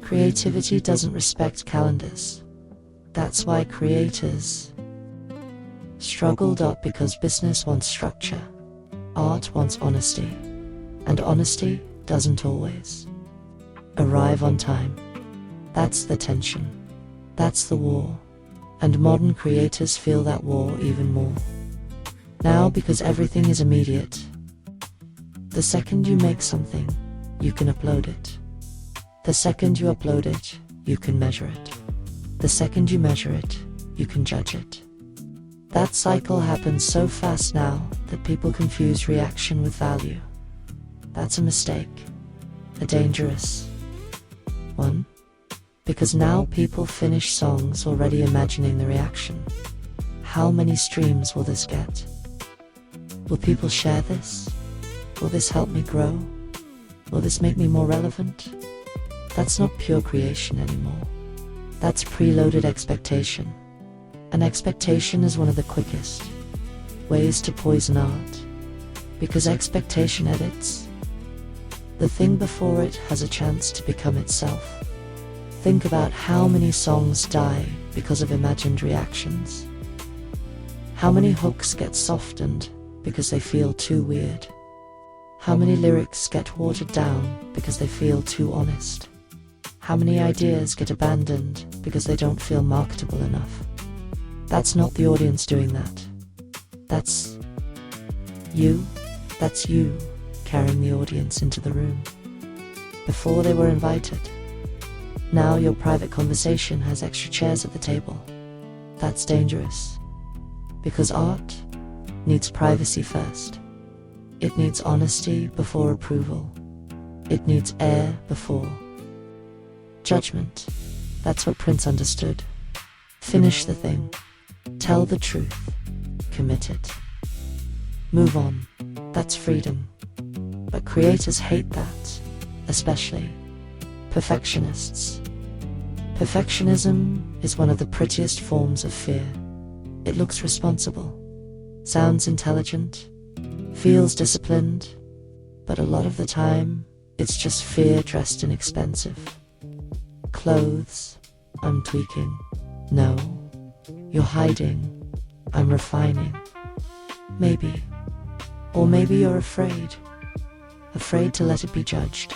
Creativity doesn't respect calendars. That's why creators struggled up, because business wants structure, art wants honesty, and honesty doesn't always arrive on time. That's the tension. That's the war. And modern creators feel that war even more. Now, because everything is immediate. The second you make something, you can upload it. The second you upload it, you can measure it. The second you measure it, you can judge it. That cycle happens so fast now that people confuse reaction with value. That's a mistake. A dangerous one. Because now people finish songs already imagining the reaction. How many streams will this get? Will people share this? Will this help me grow? Will this make me more relevant? That's not pure creation anymore. That's preloaded expectation. And expectation is one of the quickest ways to poison art. Because expectation edits. The thing before it has a chance to become itself. Think about how many songs die because of imagined reactions. How many hooks get softened because they feel too weird. How many lyrics get watered down because they feel too honest. How many ideas get abandoned because they don't feel marketable enough. That's not the audience doing that. That's you. That's you carrying the audience into the room before they were invited. Now your private conversation has extra chairs at the table. That's dangerous. Because art needs privacy first. It needs honesty before approval. It needs air before judgment. That's what Prince understood. Finish the thing. Tell the truth. Commit it. Move on. That's freedom. But creators hate that. Especially perfectionists. Perfectionism is one of the prettiest forms of fear. It looks responsible, sounds intelligent, feels disciplined, but a lot of the time, it's just fear dressed in expensive clothes. I'm tweaking. No, you're hiding. I'm refining. Maybe. Or maybe you're afraid. Afraid to let it be judged.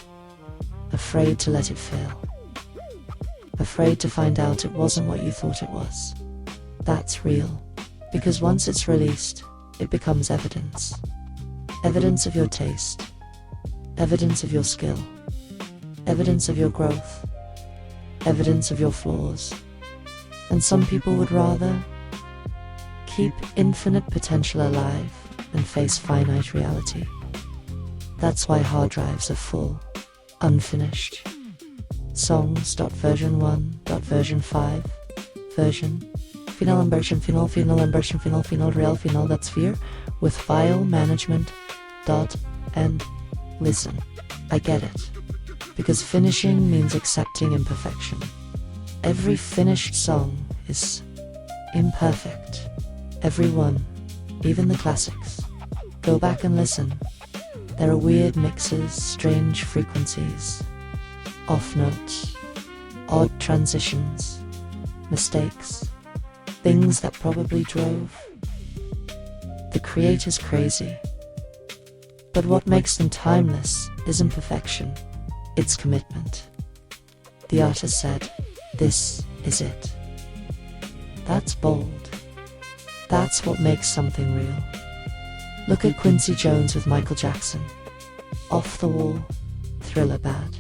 Afraid to let it fail. Afraid to find out it wasn't what you thought it was. That's real. Because once it's released, it becomes evidence. Evidence of your taste. Evidence of your skill. Evidence of your growth. Evidence of your flaws. And some people would rather keep infinite potential alive than face finite reality. That's why hard drives are full. Unfinished songs. Version 1. Version 5. Version final and version final real final. That's fear with file management. And listen, I get it, because finishing means accepting imperfection. Every finished song is imperfect. Every one, even the classics. Go back and listen. There are weird mixes, strange frequencies, off notes, odd transitions, mistakes, things that probably drove the creators crazy. But what makes them timeless isn't perfection, it's commitment. The artist said, "This is it." That's bold. That's what makes something real. Look at Quincy Jones with Michael Jackson. Off the Wall, Thriller bad.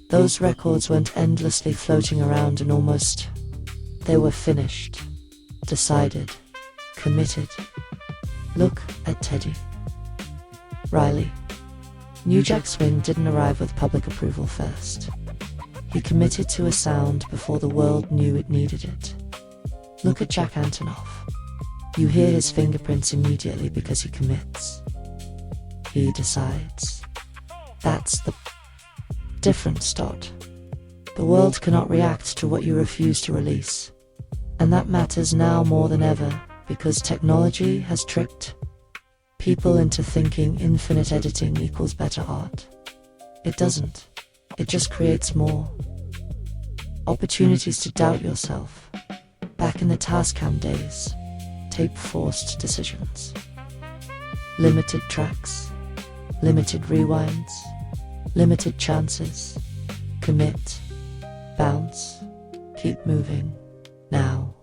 Those records weren't endlessly floating around and almost... They were finished, decided, committed. Look at Teddy Riley. New Jack Swing didn't arrive with public approval first. He committed to a sound before the world knew it needed it. Look at Jack Antonoff. You hear his fingerprints immediately because he commits. He decides. That's the difference. The world cannot react to what you refuse to release. And that matters now more than ever because technology has tricked people into thinking infinite editing equals better art. It doesn't. It just creates more opportunities to doubt yourself. Back in the Tascam days, tape-forced decisions. Limited tracks, limited rewinds, limited chances. Commit, bounce, keep moving. Now,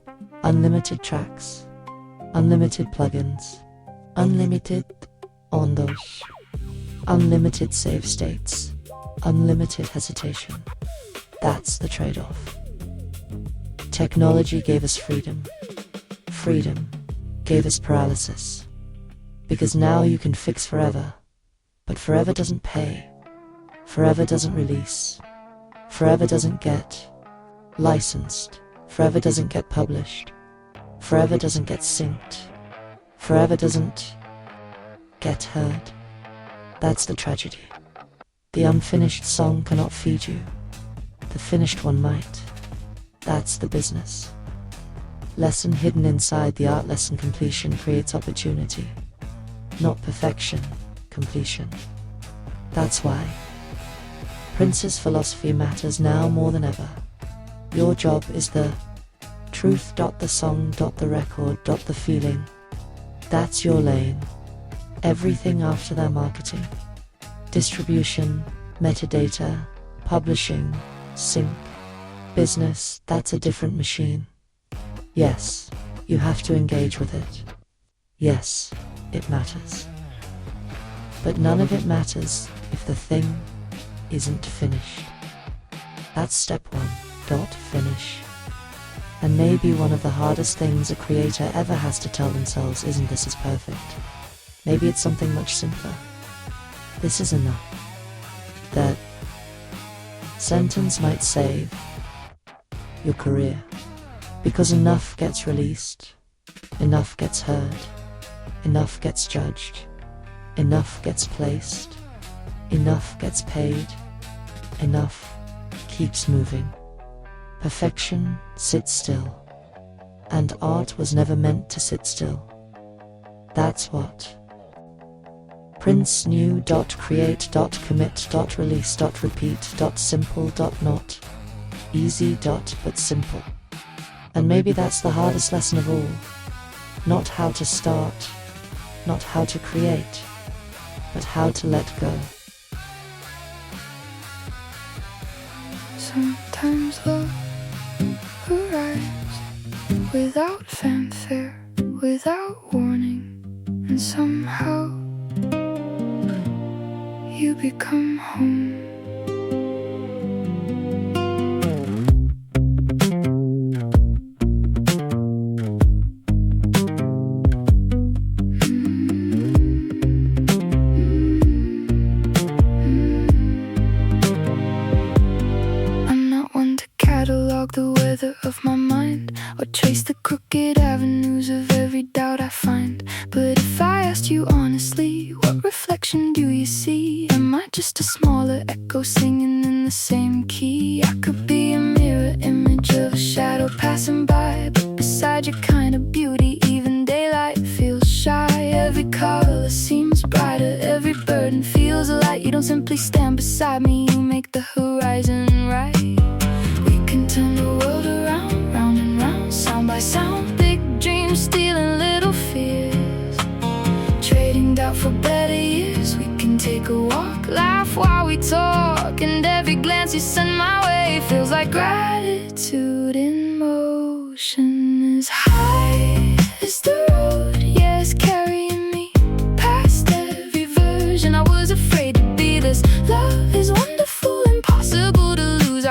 unlimited tracks, unlimited plugins, unlimited on those, unlimited save states, unlimited hesitation. That's the trade-off. Technology gave us freedom. Freedom gave us paralysis. Because now you can fix forever, but forever doesn't pay. Forever doesn't release. Forever doesn't get licensed. Forever doesn't get published. Forever doesn't get synced. Forever doesn't get heard. That's the tragedy. The unfinished song cannot feed you. The finished one might. That's the business. Lesson hidden inside the art lesson. Completion creates opportunity. Not perfection, completion. That's why Prince's philosophy matters now more than ever. Your job is the truth. The song. The record. The feeling. That's your lane. Everything after their marketing, distribution, metadata, publishing, sync, business, that's a different machine. Yes, you have to engage with it. Yes, it matters. But none of it matters if the thing isn't finished. That's step one. Finish. And maybe one of the hardest things a creator ever has to tell themselves isn't this is perfect. Maybe it's something much simpler. This is enough. That sentence might save your career. Because enough gets released, enough gets heard, enough gets judged, enough gets placed, enough gets paid, enough keeps moving. Perfection sits still, and art was never meant to sit still. That's what Prince knew. Create, commit, release, repeat, simple, not easy, but simple. And maybe that's the hardest lesson of all. Not how to start, not how to create, but how to let go. Sometimes love arrives without fanfare, without warning, and somehow you become home. The weather of my mind, or trace the crooked avenues of every doubt I find. But if I asked you honestly, what reflection do you see? Am I just a smaller echo singing in the same key? I could be a mirror image of a shadow passing by, but beside your kind of beauty, even daylight feels shy. Every color seems brighter, every burden feels light. You don't simply stand beside me, you make the horizon right. Turn the world around, round and round, sound by sound. Big dreams stealing little fears, trading doubt for better years. We can take a walk, laugh while we talk, and every glance you send my way feels like gratitude in motion.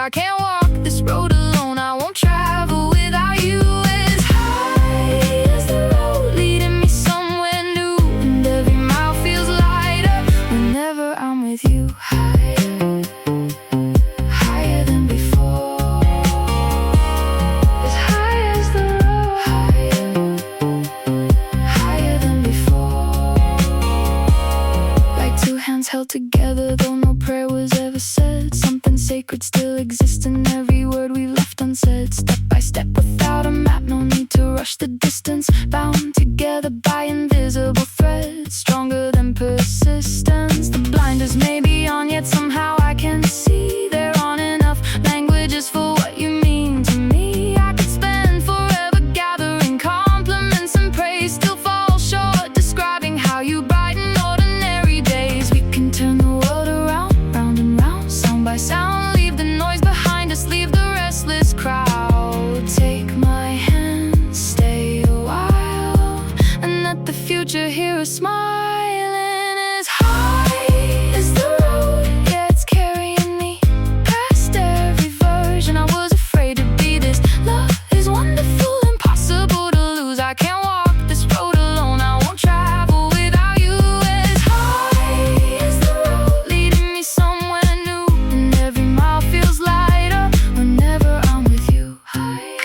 I can't walk this road alone, I won't travel without you. As high as the road leading me somewhere new, and every mile feels lighter whenever I'm with you. Higher, higher than before. As high as the road, higher, higher than before. Like two hands held together, though no prayer was ever said. Something sacred still exists in every word we left unsaid. Step by step without a map, no need to rush the distance. Bound together by invisible threads, stronger than persistence. The blinders may be on, yet somehow I can see there aren't enough languages for what you mean to me. I could spend forever gathering compliments and praise, still fall short describing how you brighten ordinary days. We can turn the world around, round and round, sound by sound. Leave the noise behind us, leave the restless crowd. Take my hand, stay a while, and let the future hear us smiling. As high as the road, yeah, it's carrying me past every version I was afraid to be. This love is wonderful, impossible to lose. I can't walk this road alone, I won't travel without you. As high as the road leading me somewhere new, and every mile feels lighter whenever I'm with you. Higher,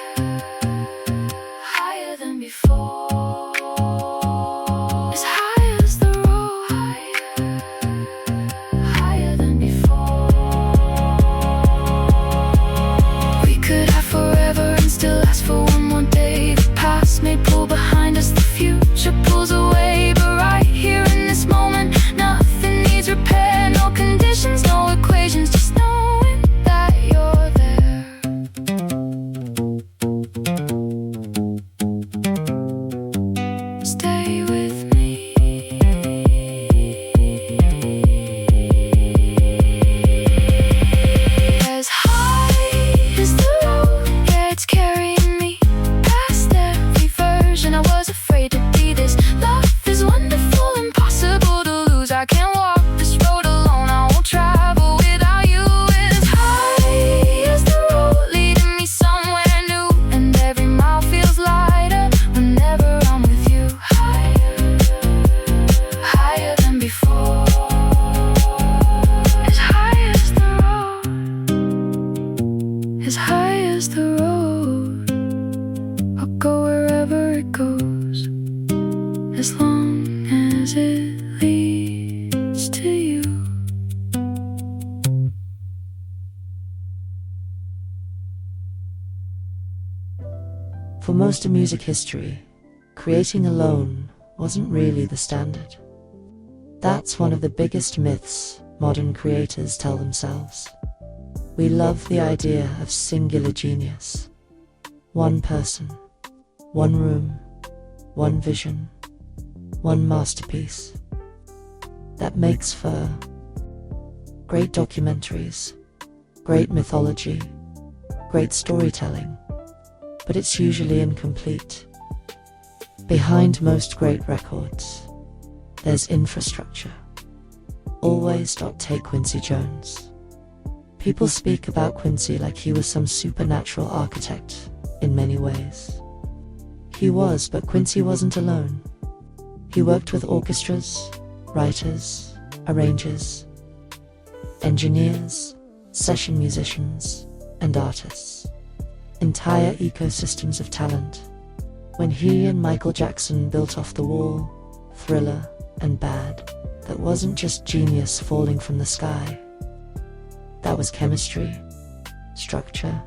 higher than before. As high as the road, higher, higher than before. We could have forever and still ask for one more day. The past may pull behind us, the future pulls away. But right here in this moment, nothing needs repair. No conditions, no equations, just knowing that you're there. Stay with me. As high as the road, yeah, it's carrying me past every version I was afraid to be. This love is wonderful, impossible to lose. I can't walk this road alone, I won't travel without you. As high as the road leading me somewhere new, and every mile feels lighter whenever I'm with you. Higher, higher than before. As high as the road, as high as the road, I'll go wherever it goes, as long as it leads to you. For most of music history, creating alone wasn't really the standard. That's one of the biggest myths modern creators tell themselves. We love the idea of singular genius. One person, one room, one vision, one masterpiece. That makes for great documentaries, great mythology, great storytelling, but it's usually incomplete. Behind most great records, there's infrastructure. Always take Quincy Jones. People speak about Quincy like he was some supernatural architect in many ways. He was, but Quincy wasn't alone. He worked with orchestras, writers, arrangers, engineers, session musicians, and artists. Entire ecosystems of talent. When he and Michael Jackson built Off the Wall, Thriller, and Bad, that wasn't just genius falling from the sky. That was chemistry, structure,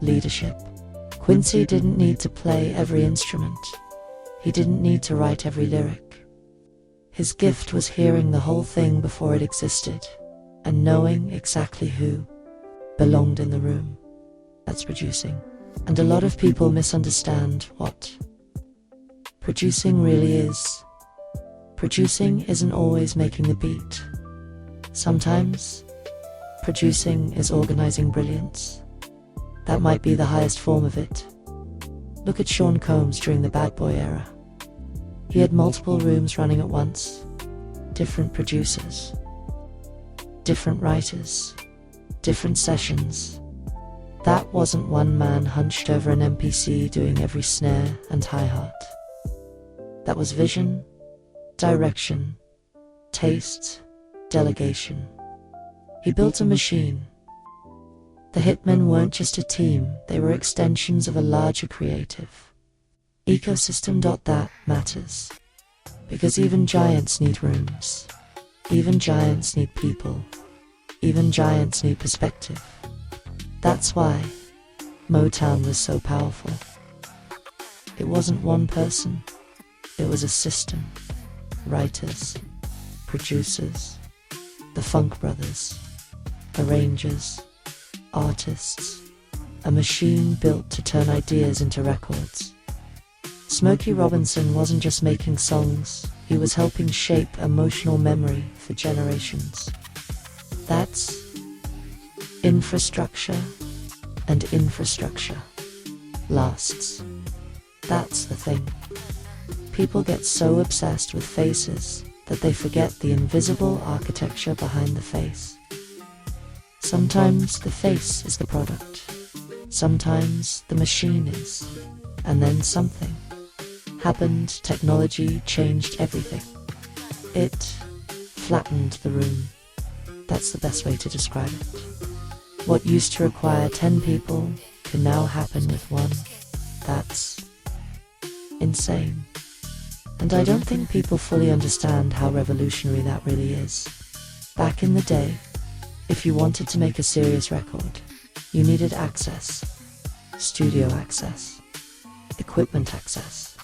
leadership. Quincy didn't need to play every instrument. He didn't need to write every lyric. His gift was hearing the whole thing before it existed, and knowing exactly who belonged in the room. That's producing. And a lot of people misunderstand what producing really is. Producing isn't always making the beat. Sometimes, producing is organizing brilliance. That might be the highest form of it. Look at Sean Combs during the Bad Boy era. He had multiple rooms running at once, different producers, different writers, different sessions, That wasn't one man hunched over an MPC doing every snare and hi-hat. That was vision, direction, taste, delegation. He built a machine. The hitmen weren't just a team, they were extensions of a larger creative ecosystem. That matters. Because even giants need rooms. Even giants need people. Even giants need perspective. That's why Motown was so powerful. It wasn't one person, it was a system. Writers, producers, the Funk Brothers, arrangers, artists, a machine built to turn ideas into records. Smokey Robinson wasn't just making songs, he was helping shape emotional memory for generations. That's infrastructure, and infrastructure lasts. That's the thing. People get so obsessed with faces that they forget the invisible architecture behind the face. Sometimes the face is the product, sometimes the machine is, and then something happened. Technology changed everything. It flattened the room. That's the best way to describe it. What used to require 10 people can now happen with one. That's insane. And I don't think people fully understand how revolutionary that really is. Back in the day, if you wanted to make a serious record, you needed access, studio access, equipment access,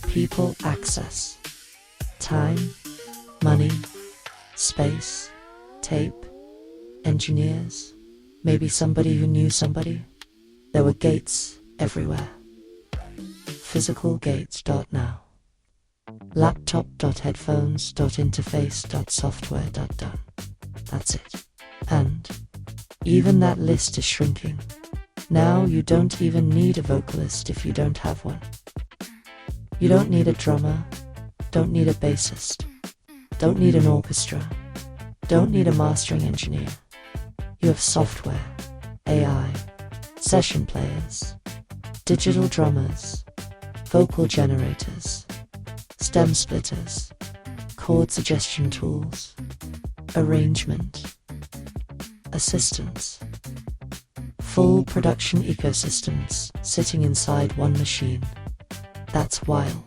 people access, time, money, space, tape, engineers, maybe somebody who knew somebody. There were gates everywhere. Physical gates. Now. Laptop.headphones.interface.software. Done. That's it. And even that list is shrinking. Now you don't even need a vocalist if you don't have one. You don't need a drummer, don't need a bassist, don't need an orchestra, don't need a mastering engineer. You have software, AI, session players, digital drummers, vocal generators, stem splitters, chord suggestion tools, arrangement, assistants, full production ecosystems sitting inside one machine. That's wild.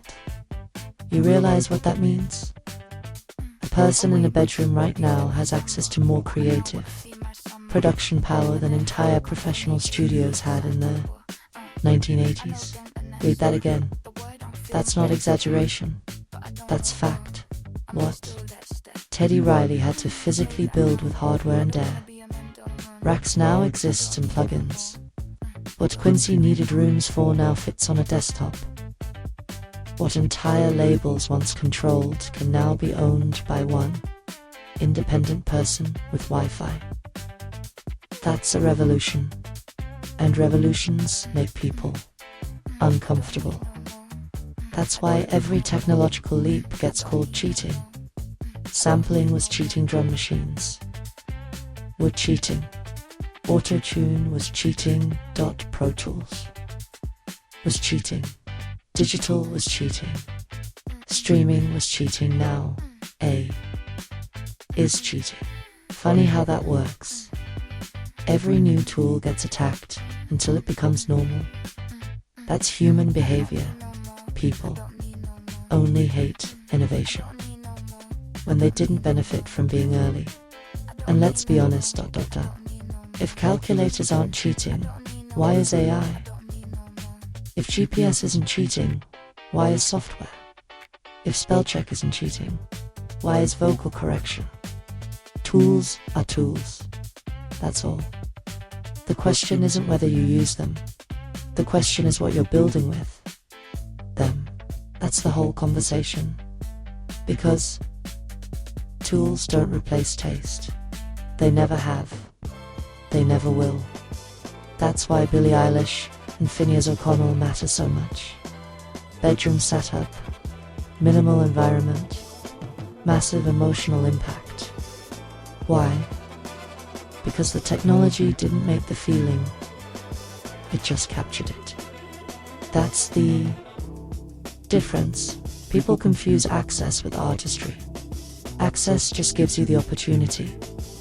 You realize what that means? A person in a bedroom right now has access to more creative production power than entire professional studios had in the 1980s. Read that again. That's not exaggeration. That's fact. What Teddy Riley had to physically build with hardware and air. Racks now exist in plugins. What Quincy needed rooms for now fits on a desktop. What entire labels once controlled can now be owned by one independent person with Wi-Fi. That's a revolution. And revolutions make people uncomfortable. That's why every technological leap gets called cheating. Sampling was cheating, drum machines were cheating, auto-tune was cheating, Pro Tools was cheating, digital was cheating, streaming was cheating, now A is cheating. Funny how that works. Every new tool gets attacked until it becomes normal. That's human behavior. People only hate innovation when they didn't benefit from being early. And let's be honest, if calculators aren't cheating, why is AI? If GPS isn't cheating, why is software? If spell check isn't cheating, why is vocal correction? Tools are tools. That's all. The question isn't whether you use them. The question is what you're building with them. That's the whole conversation. Because tools don't replace taste. They never have. They never will. That's why Billie Eilish and Finneas O'Connell matter so much. Bedroom setup, minimal environment, massive emotional impact. Why? Because the technology didn't make the feeling, it just captured it. That's the difference. People confuse access with artistry. Access just gives you the opportunity.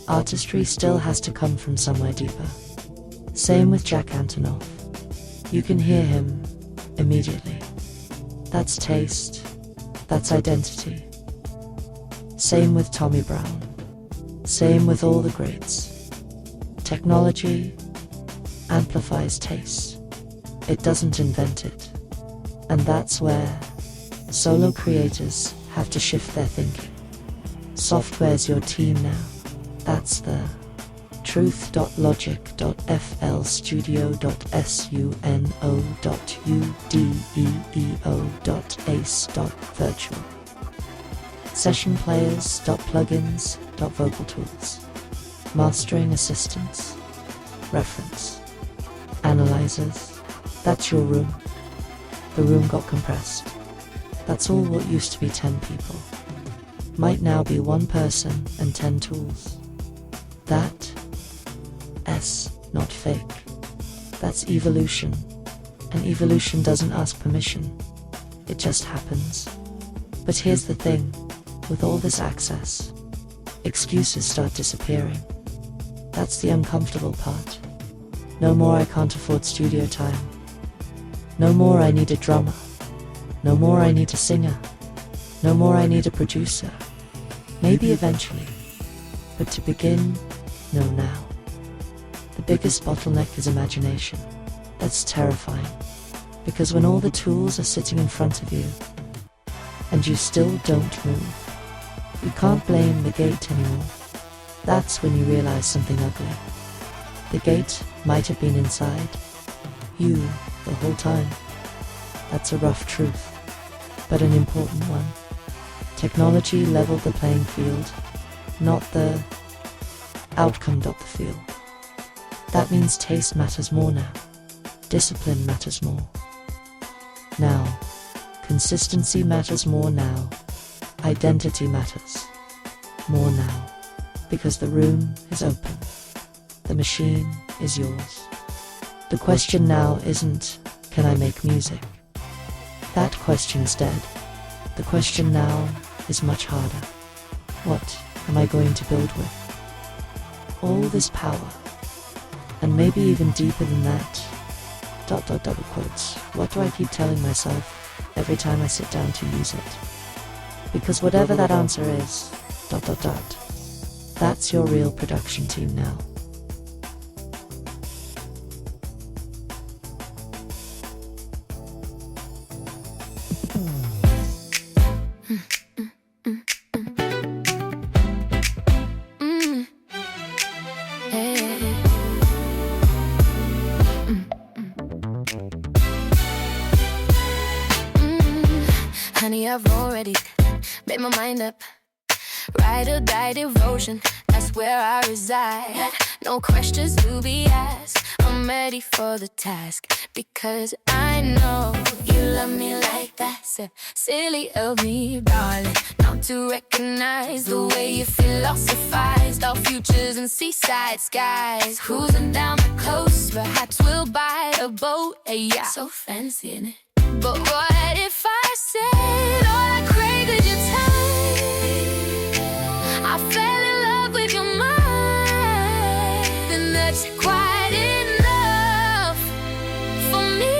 Artistry still has to come from somewhere deeper. Same with Jack Antonoff. You can hear him immediately. That's taste. That's identity. Same with Tommy Brown. Same with all the greats. Technology amplifies taste. It doesn't invent it. And that's where solo creators have to shift their thinking. Software's your team now. That's the truth.logic.fl studio.suno.udeeo.ace.virtual sessionplayers.plugins.vocal tools mastering assistants reference analyzers. That's your room. The room got compressed. That's all what used to be 10 people might now be 1 person and 10 tools. That not fake. That's evolution. And evolution doesn't ask permission. It just happens. But here's the thing. With all this access, excuses start disappearing. That's the uncomfortable part. No more I can't afford studio time. No more I need a drummer. No more I need a singer. No more I need a producer. Maybe eventually. But to begin, no now. The biggest bottleneck is imagination. That's terrifying. Because when all the tools are sitting in front of you, and you still don't move, you can't blame the gate anymore. That's when you realize something ugly. The gate might have been inside you the whole time. That's a rough truth, but an important one. Technology leveled the playing field, not the outcome of the field. That means taste matters more now. Discipline matters more. Now, consistency matters more now. Identity matters more now. Because the room is open. The machine is yours. The question now isn't, can I make music? That question's dead. The question now is much harder. What am I going to build with? All this power. And maybe even deeper than that. Double quotes. What do I keep telling myself every time I sit down to use it? Because whatever that answer is, that's your real production team now. Honey, I've already made my mind up. Ride or die devotion, that's where I reside. No questions to be asked, I'm ready for the task. Because I know you love me like that. So silly of me, darling, not to recognize the way you philosophize. Our futures and seaside skies, cruising down the coast, perhaps we'll buy a boat. Yeah, so fancy, innit? But what if I said all I crave is your time? I fell in love with your mind, and that's quite enough for me.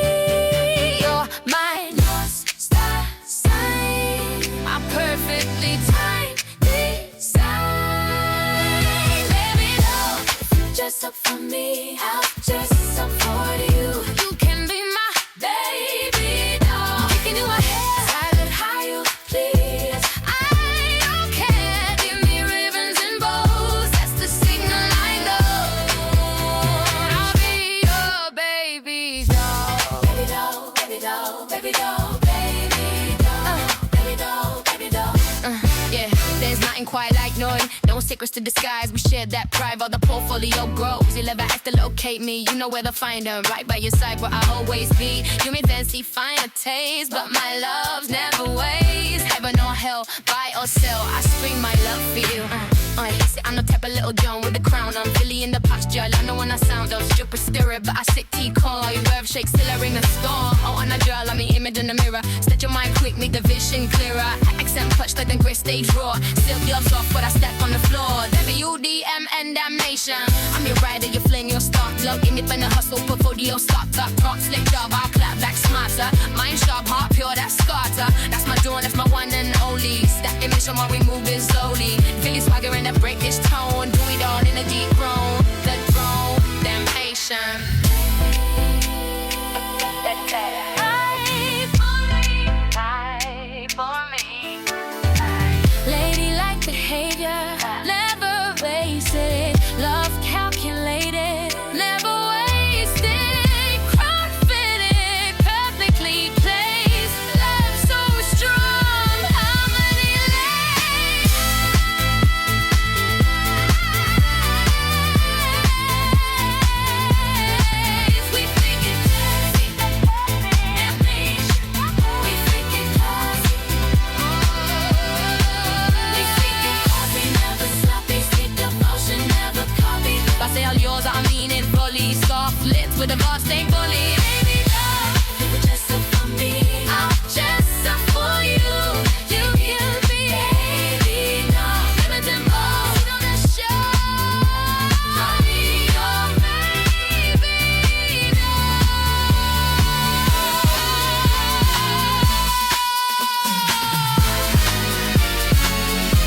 You're my North Star sign, my perfectly timed design. Baby, no, if you're just up for me, I'll just up for you. You can be my baby. Quite like knowing, no secrets to disguise. We share that pride while the portfolio grows. You'll ever have to locate me, you know where to find them. Right by your side where I'll always be. You may then see finer taste, but my love's never waste. Heaven or hell, buy or sell, I scream my love for you. I listen, I'm the type of little John with the crown. I'm Philly in the posture, I know when I sound of strip a stirrer, but I sit T-car. You rev shake, still I ring the star. Oh, on a drill, I'm the image in the mirror. Stretch your mind quick, make the vision clearer. Accent touch like the great stage raw. Still gloves off, but I step on the floor. WDM and damnation. I'm your rider, your flame, your start. Love independent hustle, portfolio starter. Rock slick job, I'll clap back smarter. Mind sharp, heart pure, that's Scarter. That's my dawn, that's my one and only. Stack emission while we moving slowly. Philly swagger and that break this tone. Do it all in a deep groan. The throne, damn patient. Ladylike behavior, never basic. Love calculated, never wasted. Confident, perfectly placed. Love so strong, harmony lays. We think it sexy, amnesia. We think it classy. We think it classy, never sloppy. Stick devotion, never copy. If I say all yours, I mean it fully. Soft lips with a boss, they bully. Baby, love, you were just up for me. I'm just up for you. You can be baby, no. Limited mode on the show. Honey, or maybe no.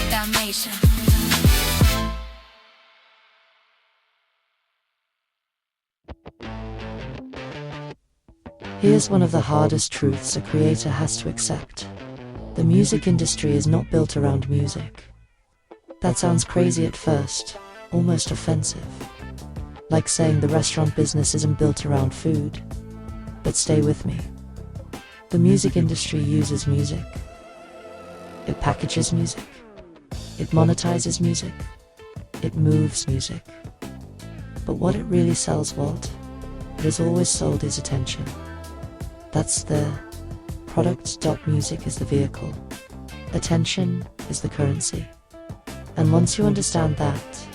Damnation. Here's one of the hardest truths a creator has to accept. The music industry is not built around music. That sounds crazy at first, almost offensive. Like saying the restaurant business isn't built around food. But stay with me. The music industry uses music. It packages music. It monetizes music. It moves music. But what it really sells, what it has always sold, is attention. That's the product. Music is the vehicle. Attention is the currency. And once you understand that,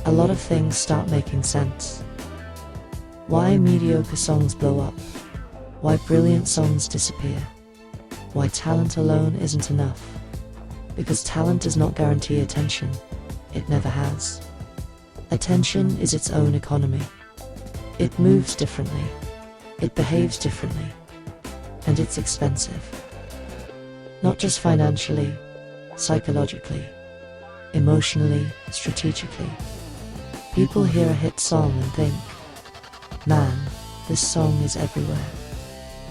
a lot of things start making sense. Why mediocre songs blow up. Why brilliant songs disappear. Why talent alone isn't enough. Because talent does not guarantee attention. It never has. Attention is its own economy. It moves differently. It behaves differently. And it's expensive. Not just financially, psychologically, emotionally, strategically. People hear a hit song and think, man, this song is everywhere.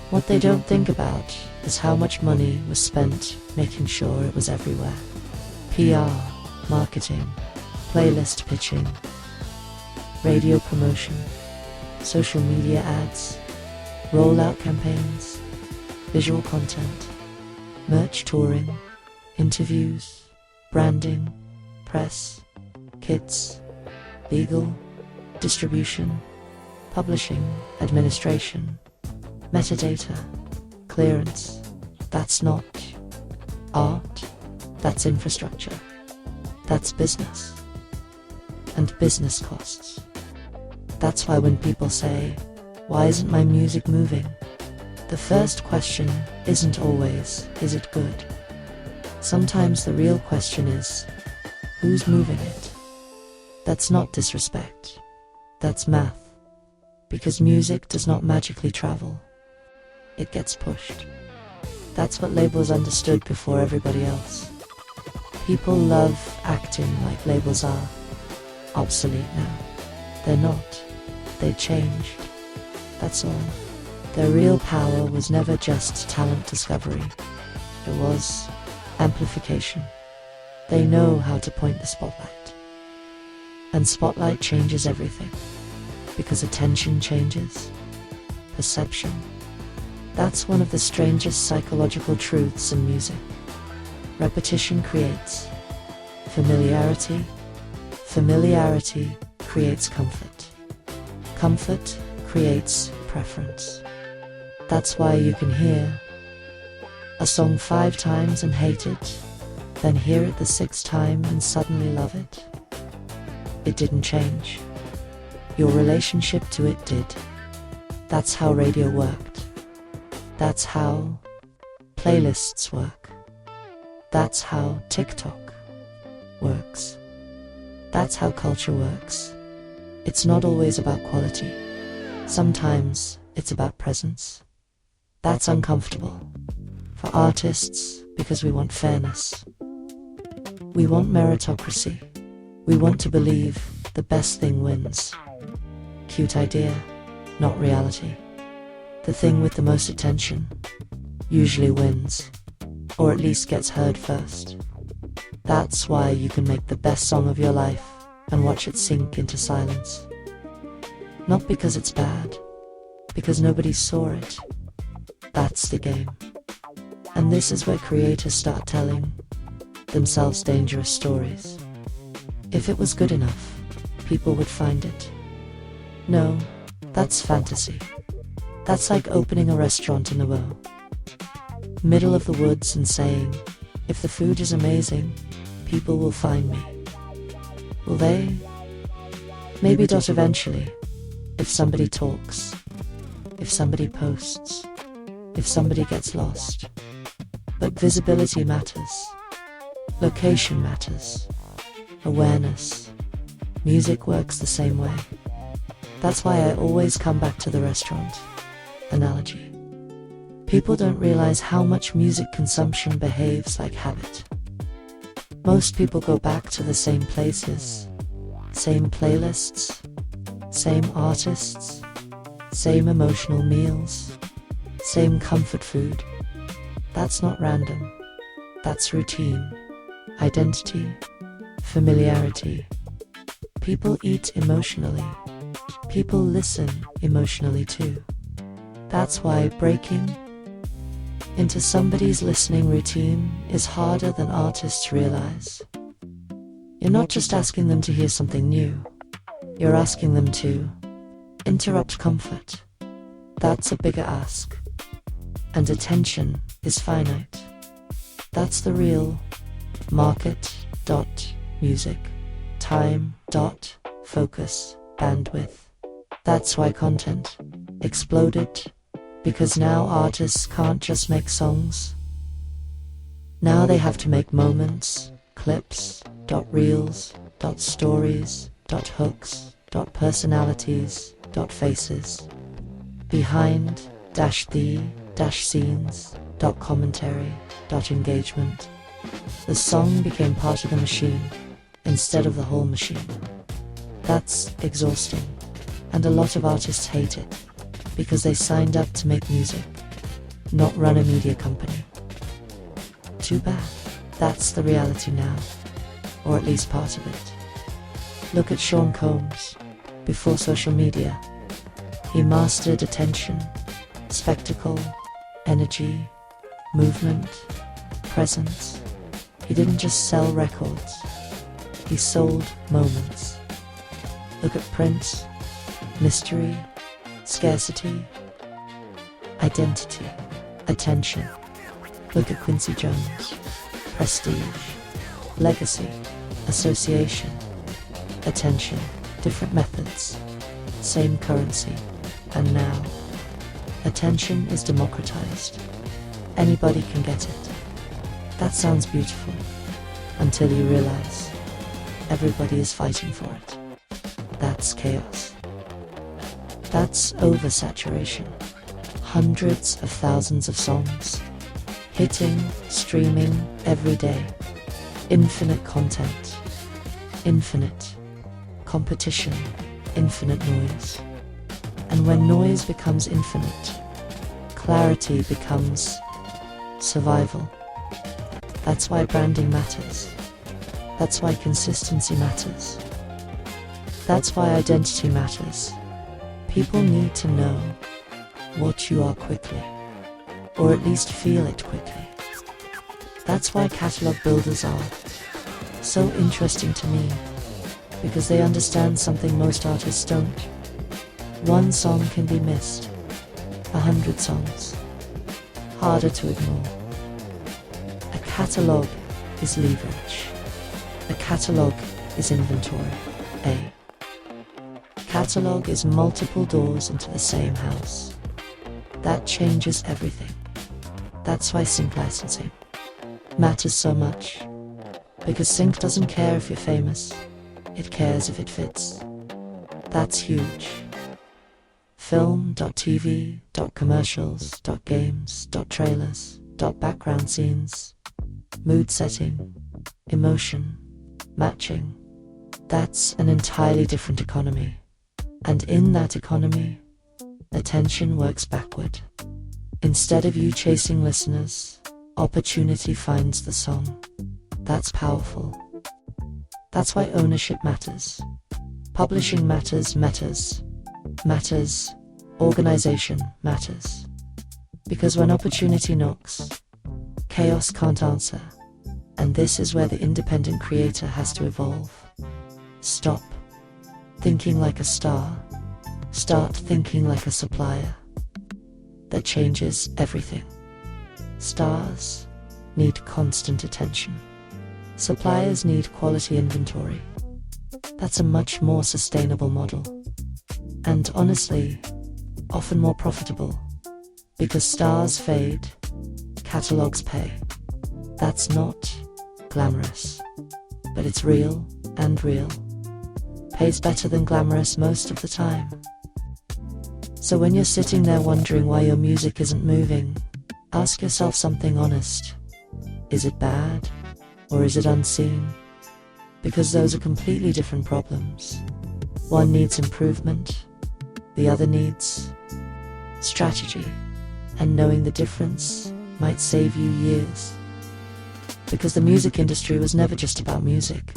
What they don't think about is how much money was spent making sure it was everywhere. PR, marketing, playlist pitching, radio promotion, social media ads, rollout campaigns, visual content, merch touring, interviews, branding, press, kits, legal, distribution, publishing, administration, metadata, clearance. That's not art, that's infrastructure, that's business, and business costs. That's why when people say, why isn't my music moving? The first question isn't always, is it good? Sometimes the real question is, who's moving it? That's not disrespect. That's math. Because music does not magically travel. It gets pushed. That's what labels understood before everybody else. People love acting like labels are obsolete now. They're not. They changed. That's all. Their real power was never just talent discovery. It was amplification. They know how to point the spotlight. And spotlight changes everything. Because attention changes. Perception. That's one of the strangest psychological truths in music. Repetition creates familiarity. Familiarity creates comfort. Comfort creates preference. That's why you can hear a song 5 times and hate it, then hear it the sixth time and suddenly love it? It didn't change. Your relationship to it did. That's how radio worked. That's how playlists work. That's how TikTok works. That's how culture works. It's not always about quality. Sometimes it's about presence. That's uncomfortable. For artists, because we want fairness. We want meritocracy. We want to believe the best thing wins. Cute idea, not reality. The thing with the most attention usually wins, or at least gets heard first. That's why you can make the best song of your life and watch it sink into silence. Not because it's bad, because nobody saw it. That's the game. And this is where creators start telling themselves dangerous stories. If it was good enough, people would find it. No, that's fantasy. That's like opening a restaurant in the middle of the woods and saying, if the food is amazing, people will find me. Will they? Maybe not eventually. If somebody talks, if somebody posts, if somebody gets lost. But visibility matters. Location matters. Awareness. Music works the same way. That's why I always come back to the restaurant analogy. People don't realize how much music consumption behaves like habit. Most people go back to the same places, same playlists, same artists, same emotional meals, same comfort food. That's not random. That's routine, identity, familiarity. People eat emotionally. People listen emotionally too. That's why breaking into somebody's listening routine is harder than artists realize. You're not just asking them to hear something new. You're asking them to interrupt comfort. That's a bigger ask. And attention is finite. That's the real market. Music. Time. Focus. Bandwidth. That's why content exploded. Because now artists can't just make songs. Now they have to make moments, clips, reels, stories, hooks, personalities, faces. Behind, the, scenes, commentary, engagement. The song became part of the machine, instead of the whole machine. That's exhausting, and a lot of artists hate it, because they signed up to make music, not run a media company. Too bad. That's the reality now, or at least part of it. Look at Sean Combs. Before social media, he mastered attention, spectacle, energy, movement, presence. He didn't just sell records, he sold moments. Look at Prince. Mystery, scarcity, identity, attention. Look at Quincy Jones. Prestige, legacy, association, attention, different methods, same currency. And now, attention is democratized. Anybody can get it. That sounds beautiful, until you realize everybody is fighting for it. That's chaos. That's oversaturation. Hundreds of thousands of songs, hitting, streaming, every day. Infinite content, infinite competition, infinite noise. And when noise becomes infinite, clarity becomes survival. That's why branding matters. That's why consistency matters. That's why identity matters. People need to know what you are quickly, or at least feel it quickly. That's why catalog builders are so interesting to me, because they understand something most artists don't. One song can be missed, 100 songs, harder to ignore. A catalog is leverage. A catalog is inventory. A catalog is multiple doors into the same house. That changes everything. That's why sync licensing matters so much. Because sync doesn't care if you're famous, it cares if it fits. That's huge. Film.tv, .commercials, .games, .trailers, .background scenes, mood setting, emotion, matching. That's an entirely different economy. And in that economy, attention works backward. Instead of you chasing listeners, opportunity finds the song. That's powerful. That's why ownership matters. Publishing matters, organization matters. Because when opportunity knocks, chaos can't answer. And this is where the independent creator has to evolve. Stop thinking like a star. Start thinking like a supplier. That changes everything. Stars need constant attention. Suppliers need quality inventory. That's a much more sustainable model. And honestly, often more profitable. Because stars fade, catalogs pay. That's not glamorous, but it's real, and real pays better than glamorous most of the time. So when you're sitting there wondering why your music isn't moving, ask yourself something honest. Is it bad? Or is it unseen? Because those are completely different problems. One needs improvement, the other needs strategy. And knowing the difference might save you years. Because the music industry was never just about music.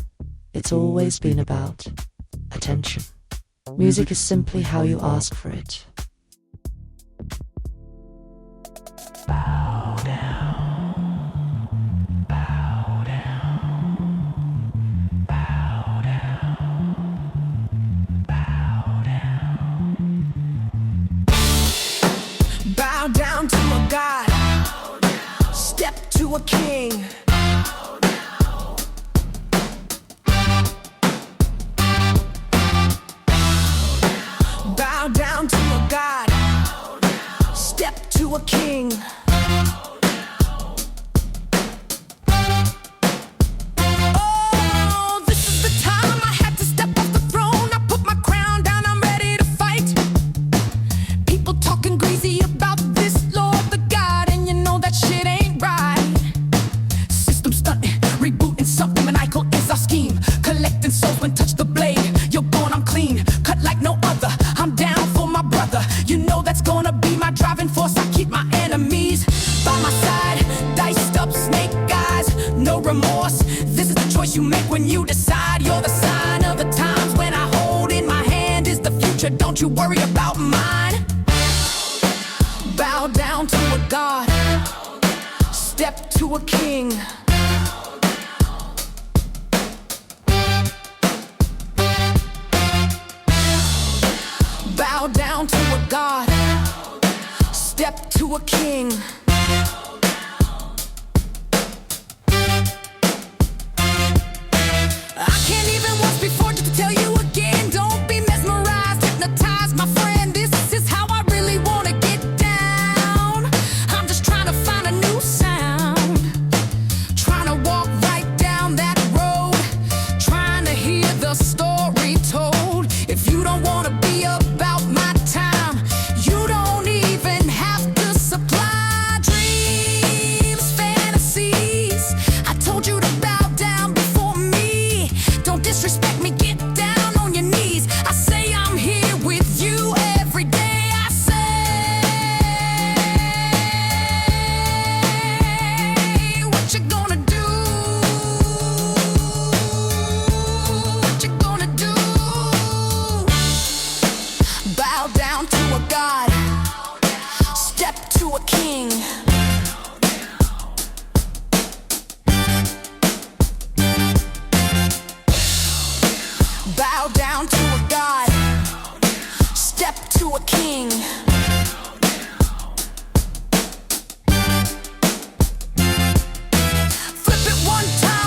It's always been about attention. Music is simply how you ask for it. Bow down, bow down, bow down, bow down. Bow down to a god, step to a king. Bow down to a god, step to a king. Oh, this is the time I had to step off the throne. I put my crown down, I'm ready to fight. People talking greasy about this Lord the God, and you know that shit ain't right. System stunting, rebooting something maniacal is our scheme. Collecting souls when touch the blade. You're born, I'm clean, cut like no other. I'm down for my brother. You know that's gonna be my driving force. I keep my enemies by my side, diced up snake eyes, no remorse. This is the choice you make when you decide. You're the sign of the times. When I hold in my hand is the future. Don't you worry about mine. Bow down to a god, step to a king. Bow down to a god, step to a king. I can't even once before just to tell you again. Don't be mesmerized, hypnotized, my friend. This is how I really wanna get down. I'm just trying to find a new sound, trying to walk right down that road, trying to hear the story told. If you don't wanna be about my time, you don't even have to supply dreams, fantasies. I told you to bow down before me. Don't disrespect me, get down on your knees. I say I'm here with you every day. I say, what you gonna do? What you gonna do? Bow down to a god, step to a king. Bow down to a god, step to a king. Flip it one time.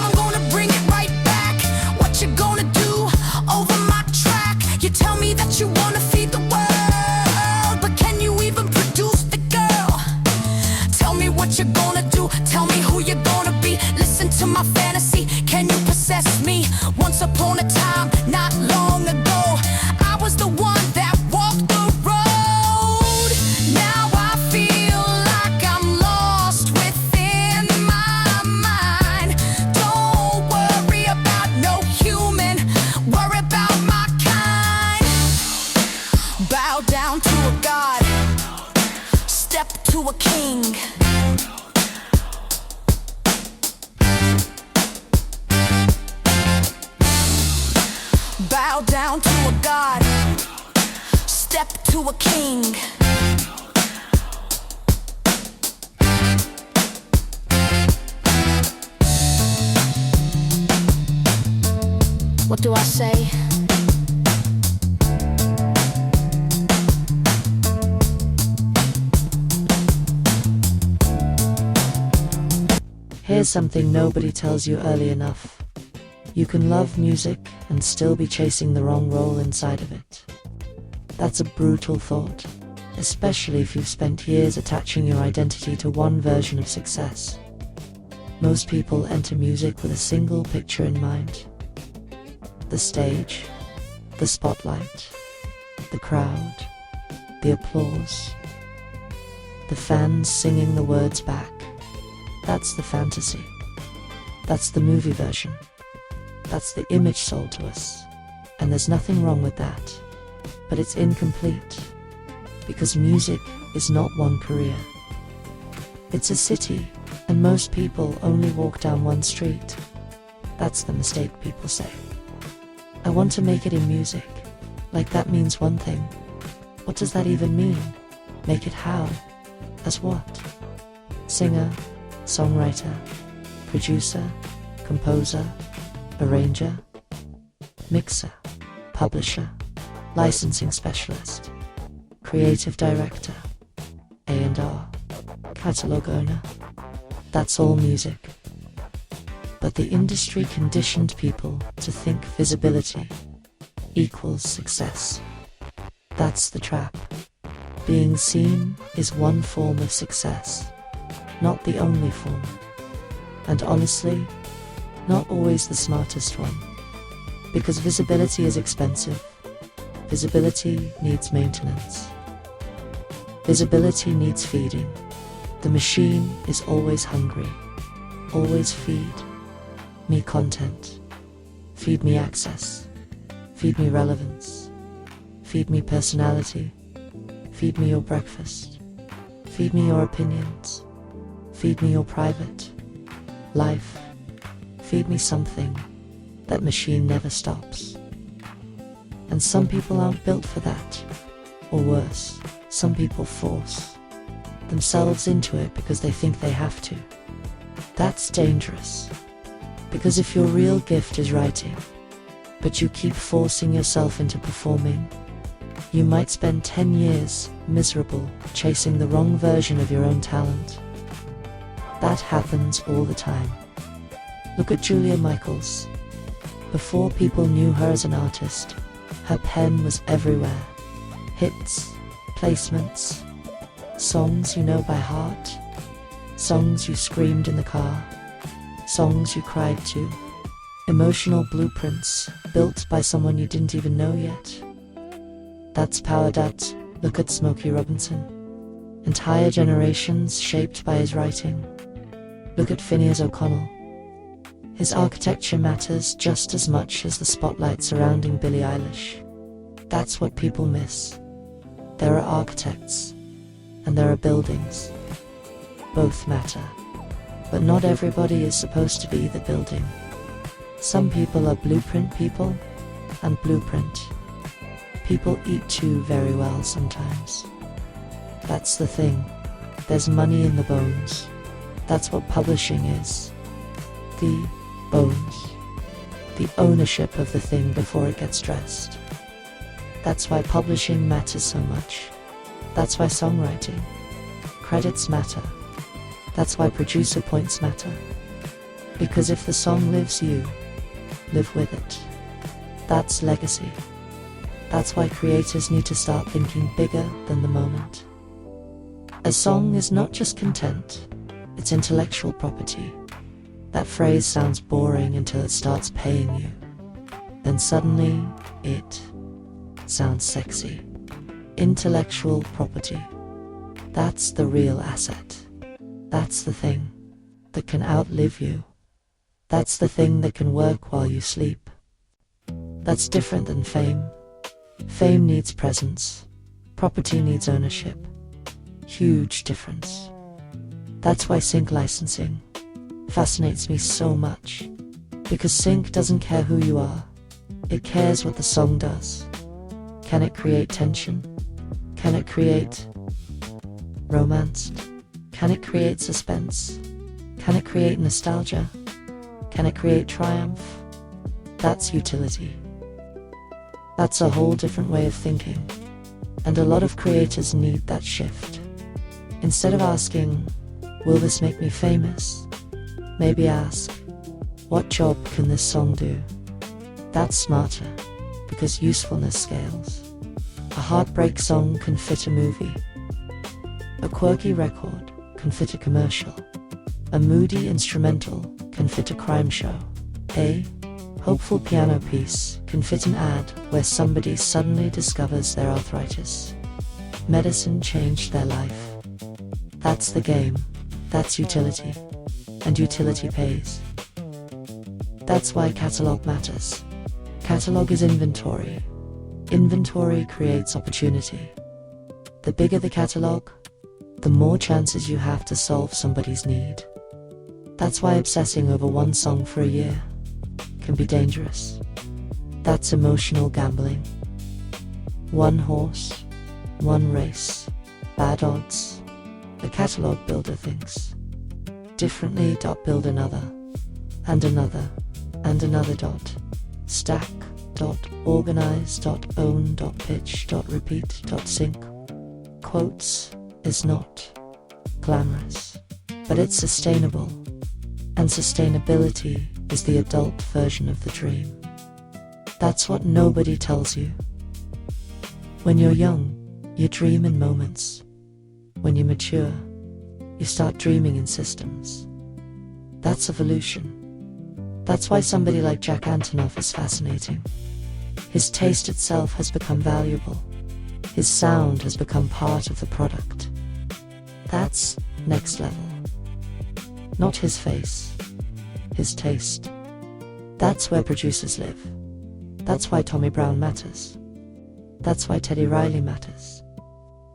a king. Bow down to a god. Step to a king. What do I say? Here's something nobody tells you early enough. You can love music and still be chasing the wrong role inside of it. That's a brutal thought, especially if you've spent years attaching your identity to one version of success. Most people enter music with a single picture in mind. The stage, the spotlight, the crowd, the applause, the fans singing the words back. That's the fantasy. That's the movie version. That's the image sold to us. And there's nothing wrong with that. But it's incomplete. Because music is not one career. It's a city, and most people only walk down one street. That's the mistake people say. I want to make it in music. Like that means one thing. What does that even mean? Make it how? As what? Singer, songwriter, producer, composer, arranger, mixer, publisher, licensing specialist, creative director, A&R, catalog owner. That's all music. But the industry conditioned people to think visibility equals success. That's the trap. Being seen is one form of success, not the only form. And honestly, not always the smartest one. Because visibility is expensive. Visibility needs maintenance. Visibility needs feeding. The machine is always hungry. Always feed me content. Feed me access. Feed me relevance. Feed me personality. Feed me your breakfast. Feed me your opinions. Feed me your private life. Feed me something. That machine never stops. And some people aren't built for that. Or worse, some people force themselves into it because they think they have to. That's dangerous. Because if your real gift is writing, but you keep forcing yourself into performing, you might spend 10 years miserable chasing the wrong version of your own talent. That happens all the time. Look at Julia Michaels. Before people knew her as an artist, her pen was everywhere. Hits, placements, songs you know by heart, songs you screamed in the car, songs you cried to, emotional blueprints built by someone you didn't even know yet. That's power. Look at Smokey Robinson. Entire generations shaped by his writing. Look at Finneas O'Connell. His architecture matters just as much as the spotlight surrounding Billie Eilish. That's what people miss. There are architects, and there are buildings. Both matter. But not everybody is supposed to be the building. Some people are blueprint people, and blueprint people eat too very well sometimes. That's the thing. There's money in the bones. That's what publishing is. The bones. The ownership of the thing before it gets dressed. That's why publishing matters so much. That's why songwriting. Credits matter. That's why producer points matter. Because if the song lives, you live with it. That's legacy. That's why creators need to start thinking bigger than the moment. A song is not just content, it's intellectual property. That phrase sounds boring until it starts paying you. Then suddenly, it sounds sexy. Intellectual property. That's the real asset. That's the thing that can outlive you. That's the thing that can work while you sleep. That's different than fame. Fame needs presence. Property needs ownership. Huge difference. That's why sync licensing fascinates me so much. Because sync doesn't care who you are. It cares what the song does. Can it create tension? Can it create romance? Can it create suspense? Can it create nostalgia? Can it create triumph? That's utility. That's a whole different way of thinking. And a lot of creators need that shift. Instead of asking, will this make me famous? Maybe ask, what job can this song do? That's smarter, because usefulness scales. A heartbreak song can fit a movie. A quirky record can fit a commercial. A moody instrumental can fit a crime show. A hopeful piano piece can fit an ad where somebody suddenly discovers their arthritis. Medicine changed their life. That's the game. That's utility. And utility pays. That's why catalog matters. Catalog is inventory. Inventory creates opportunity. The bigger the catalog, the more chances you have to solve somebody's need. That's why obsessing over one song for a year can be dangerous. That's emotional gambling. One horse, one race, bad odds. The catalog builder thinks differently. Build another, and another, and another. Stack, organize, own, pitch, repeat, sync. Quotes is not glamorous, but it's sustainable. And sustainability is the adult version of the dream. That's what nobody tells you. When you're young, you dream in moments. When you mature, you start dreaming in systems. That's evolution. That's why somebody like Jack Antonoff is fascinating. His taste itself has become valuable. His sound has become part of the product. That's next level. Not his face, his taste. That's where producers live. That's why Tommy Brown matters. That's why Teddy Riley matters.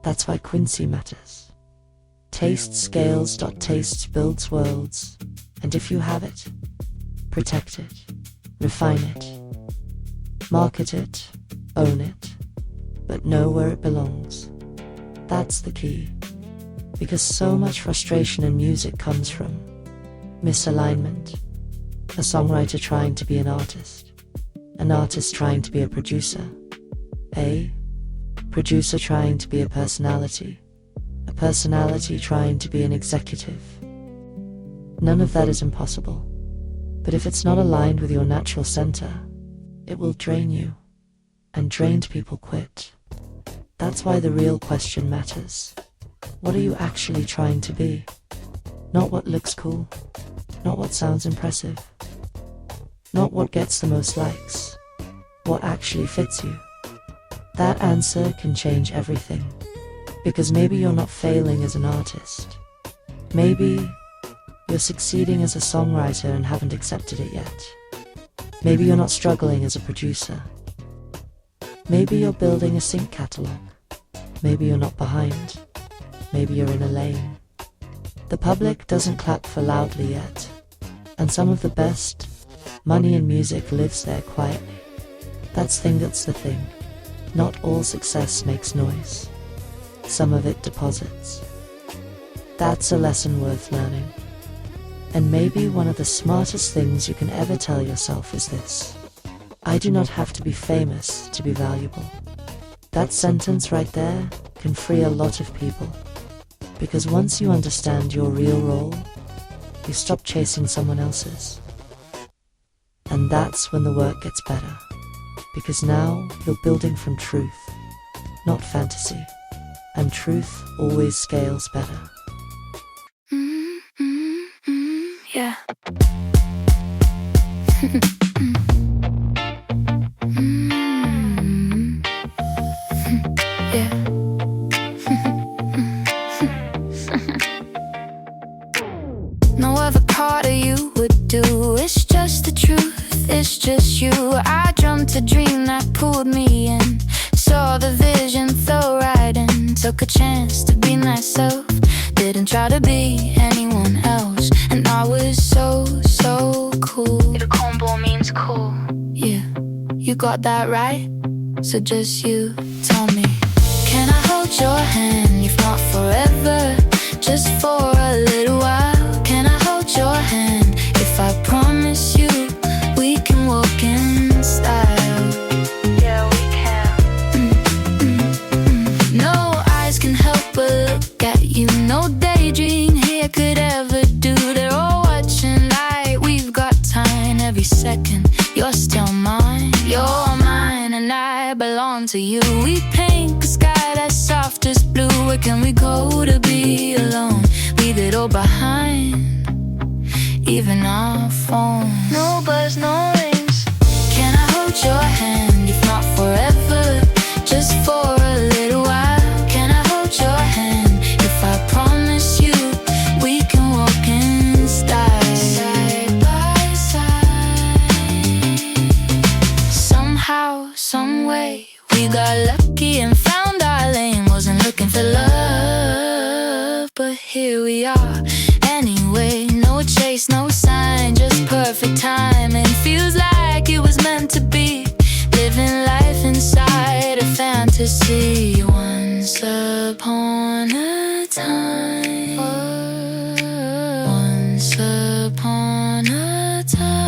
That's why Quincy matters. Taste scales. Taste builds worlds. And if you have it, protect it, refine it, market it, own it, but know where it belongs. That's the key. Because so much frustration in music comes from misalignment. A songwriter trying to be an artist trying to be a producer, a producer trying to be a personality trying to be an executive. None of that is impossible. But if it's not aligned with your natural center, it will drain you. And drained people quit. That's why the real question matters. What are you actually trying to be? Not what looks cool. Not what sounds impressive. Not what gets the most likes. What actually fits you. That answer can change everything. Because maybe you're not failing as an artist. Maybe you're succeeding as a songwriter and haven't accepted it yet. Maybe you're not struggling as a producer. Maybe you're building a sync catalog. Maybe you're not behind. Maybe you're in a lane. The public doesn't clap for loudly yet. And some of the best money in music lives there quietly. That's the thing. Not all success makes noise. Some of it deposits. That's a lesson worth learning. And maybe one of the smartest things you can ever tell yourself is this: I do not have to be famous to be valuable. That sentence right there can free a lot of people. Because once you understand your real role, you stop chasing someone else's. And that's when the work gets better. Because now you're building from truth, not fantasy. And truth always scales better. Yeah. Yeah. No other part of you would do. It's just the truth, it's just you. I dreamt a dream that pulled me in. Saw the vision, throw right in. Took a chance to be myself. Didn't try to be anyone else, and I was so cool. If combo means cool, yeah, you got that right. So just you tell me, can I hold your hand, if not forever, just for a little while? Can I hold your hand if I promise you we can walk in style? Yeah, we can. No eyes can help but look at you. No daydream here could ever do. They're all watching like we've got time. Every second you're still mine. You're mine and I belong to you. We paint the sky that's soft as blue. Where can we go to be alone? Leave it all behind, even our phone. No buzz, no rings. Can I hold your hand, if not forever, just for a little while? Can I hold your hand if I promise you we can walk in style, side by side? Somehow, someway, we got lucky and found our lane. Wasn't looking for love, but here we are. Anyway, no chase, no sign, just perfect timing. Feels like it was meant to be. Living life inside a fantasy. Once upon a time. Once upon a time.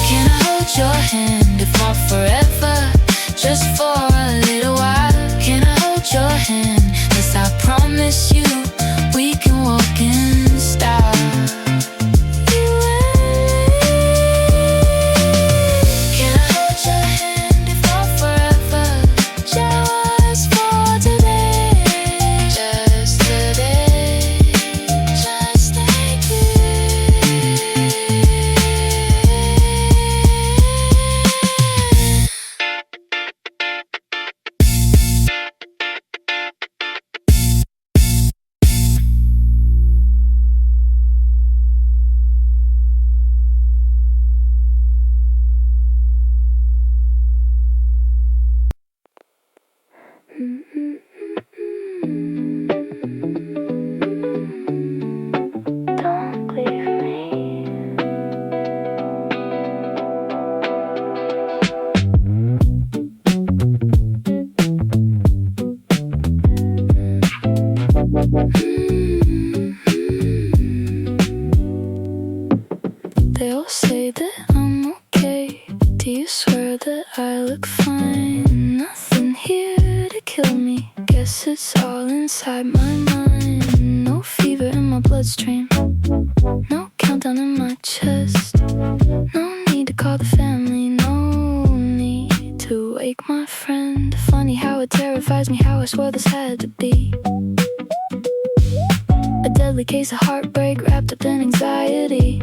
Can I hold your hand, if not forever, just for a little while? Can I hold your hand, yes, I promise you we can walk in style. You and me. Can I hold your hand, if not forever, just for today? Just today, just like this. Don't leave me. They all say that I'm okay. Do you swear that I look fine? Nothing here to kill me. Guess it's all inside my mind. No fever in my bloodstream. No countdown in my chest. No need to call the family. No need to wake my friend. Funny how it terrifies me, how I swore this had to be a deadly case of heartbreak wrapped up in anxiety.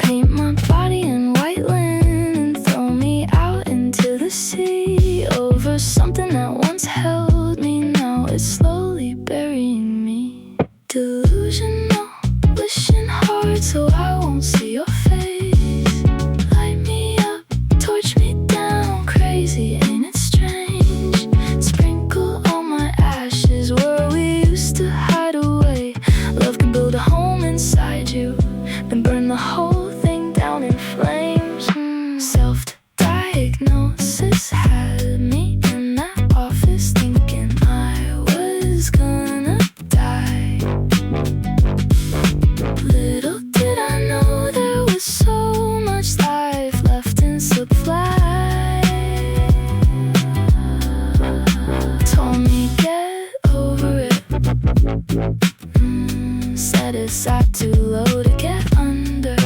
Paint my body in white linen and throw me out into the sea. Over something that once held me, now it's slowly burying me. Delusional, wishing hard so I won't see your face. Light me up, torch me down, crazy, ain't it strange? Sprinkle all my ashes where we used to hide away. Love can build a home inside you, then burn the whole thing down in flames. Self-diagnosis had me in that office thinking I was gonna die. Little did I know there was so much life left in supply. Told me get over it. Said it's not too low to get under.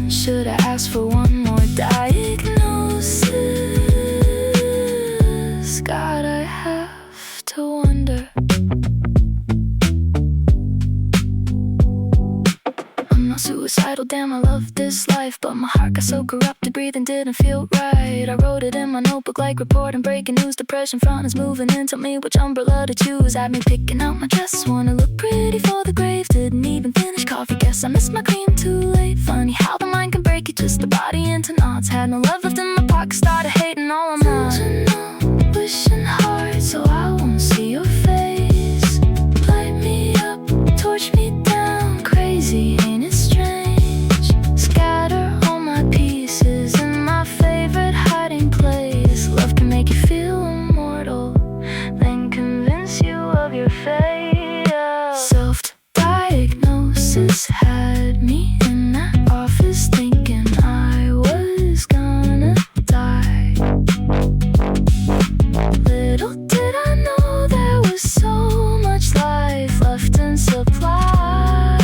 Should I ask for one more diagnosis? God, I have to wonder. I'm not suicidal, damn, I love this life, but my heart got so corrupted, breathing didn't feel right. I wrote it in my notebook like reporting breaking news. Depression front is moving in, tell me which umbrella to choose. Had me picking out my dress, wanna look pretty for the grave. Didn't even finish coffee, guess I missed my cream too late. Funny how the mind can break it, just the body into knots. Had no love left in my pocket. I started hating all of mine. Wishing hard so I won't see your face. Light me up, torch me down. Crazy, ain't it strange? Scatter all my pieces in my favorite hiding place. Love can make you feel immortal, then convince you of your fate. Self-diagnosis had me in that office thinking I was gonna die. Little did I know there was so much life left in supply.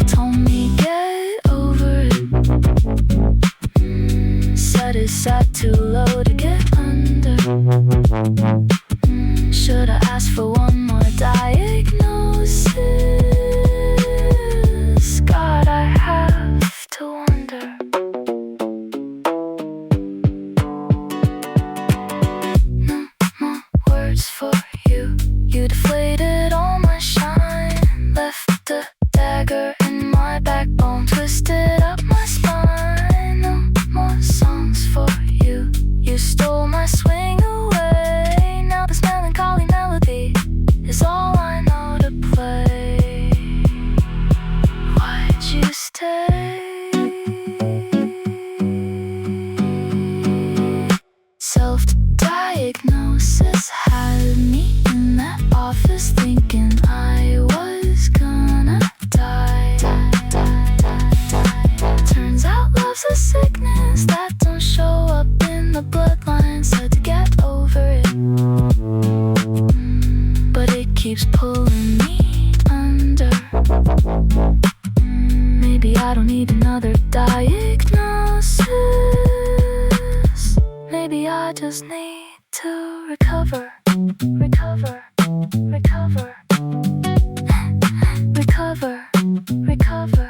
Told me get over it. Said it sat too low to get under. Should've asked for one more diagnosis. God, I have to wonder. No more words for you. You deflated all my shine. Left a dagger in my backbone, twisted up my spine. No more songs for you. You stole my swing away. Now this melancholy melody is all I know to play. Why'd you stay? Self-diagnosis had me in that office thinking I was gonna die. Turns out love's a sickness that don't show up in the bloodline. Said to get over it, but it keeps pulling me under. Maybe I don't need another diagnosis. Maybe I just need to recover, recover, recover, recover, recover.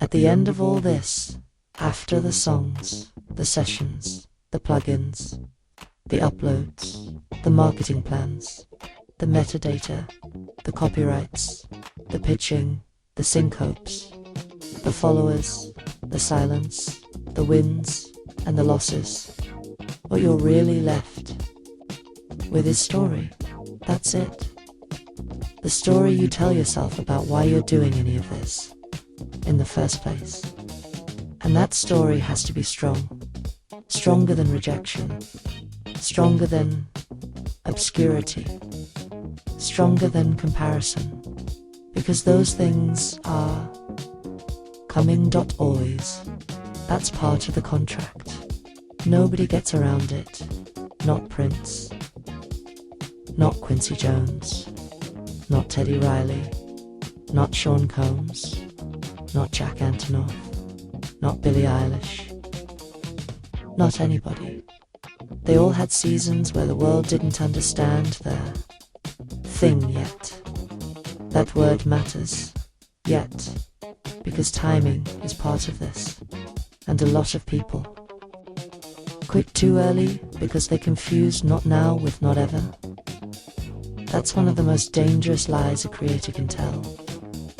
At the end of all this, after the songs, the sessions, the plugins, the uploads, the marketing plans, the metadata, the copyrights, the pitching, the syncopes, the followers, the silence, the wins and the losses, what you're really left with is story. That's it. The story you tell yourself about why you're doing any of this in the first place. And that story has to be strong. Stronger than rejection. Stronger than obscurity. Stronger than comparison. Because those things are coming, always. That's part of the contract. Nobody gets around it. Not Prince. Not Quincy Jones. Not Teddy Riley. Not Sean Combs. Not Jack Antonoff. Not Billie Eilish. Not anybody. They all had seasons where the world didn't understand their thing yet. That word matters. Yet. Because timing is part of this. And a lot of people quit too early because they confused not now with not ever. That's one of the most dangerous lies a creator can tell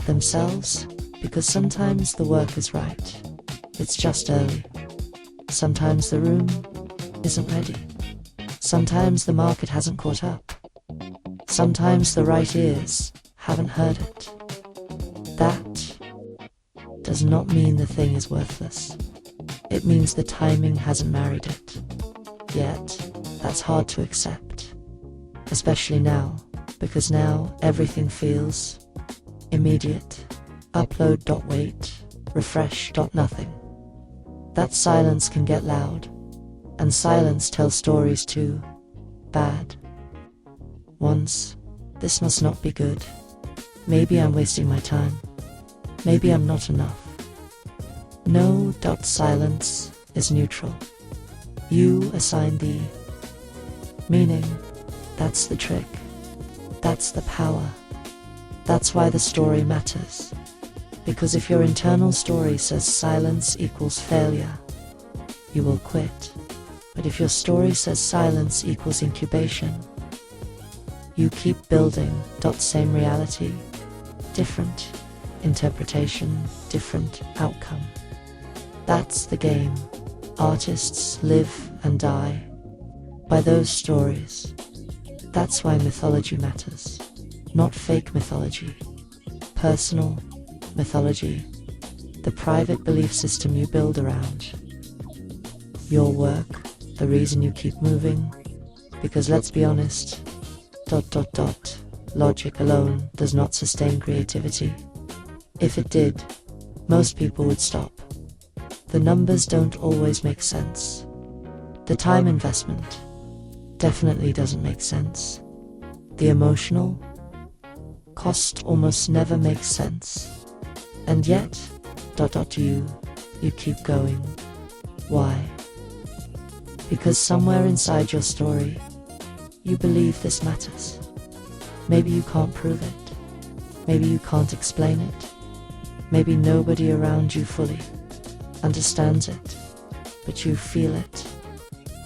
themselves, because sometimes the work is right. It's just early. Sometimes the room isn't ready. Sometimes the market hasn't caught up. Sometimes the right ears haven't heard it. That does not mean the thing is worthless. It means the timing hasn't married it. Yet, that's hard to accept. Especially now, because now everything feels immediate. Upload, wait, refresh, nothing. That silence can get loud, and silence tells stories too. Bad. Once, this must not be good. Maybe I'm wasting my time. Maybe I'm not enough. No. Silence is neutral. You assign the meaning. That's the trick. That's the power. That's why the story matters. Because if your internal story says silence equals failure, you will quit. But if your story says silence equals incubation, you keep building. Same reality, different interpretation, different outcome. That's the game. Artists live and die by those stories. That's why mythology matters. Not fake mythology. Personal mythology. The private belief system you build around your work, the reason you keep moving. Because let's be honest, ... logic alone does not sustain creativity. If it did, most people would stop. The numbers don't always make sense. The time investment definitely doesn't make sense. The emotional cost almost never makes sense. And yet, ... you keep going. Why? Because somewhere inside your story, you believe this matters. Maybe you can't prove it. Maybe you can't explain it. Maybe nobody around you fully understands it, but you feel it.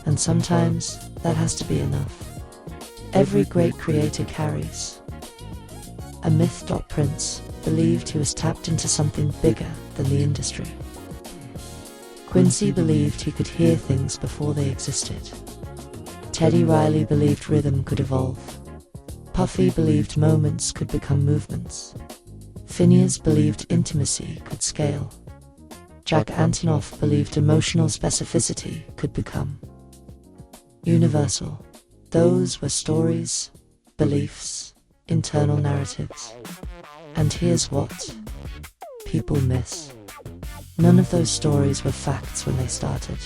And sometimes that has to be enough. Every great creator carries a myth. Prince believed he was tapped into something bigger than the industry. Quincy believed he could hear things before they existed. Teddy Riley believed rhythm could evolve. Puffy believed moments could become movements. Finneas believed intimacy could scale. Antonoff believed emotional specificity could become universal. Those were stories, beliefs, internal narratives. And here's what people miss. None of those stories were facts when they started.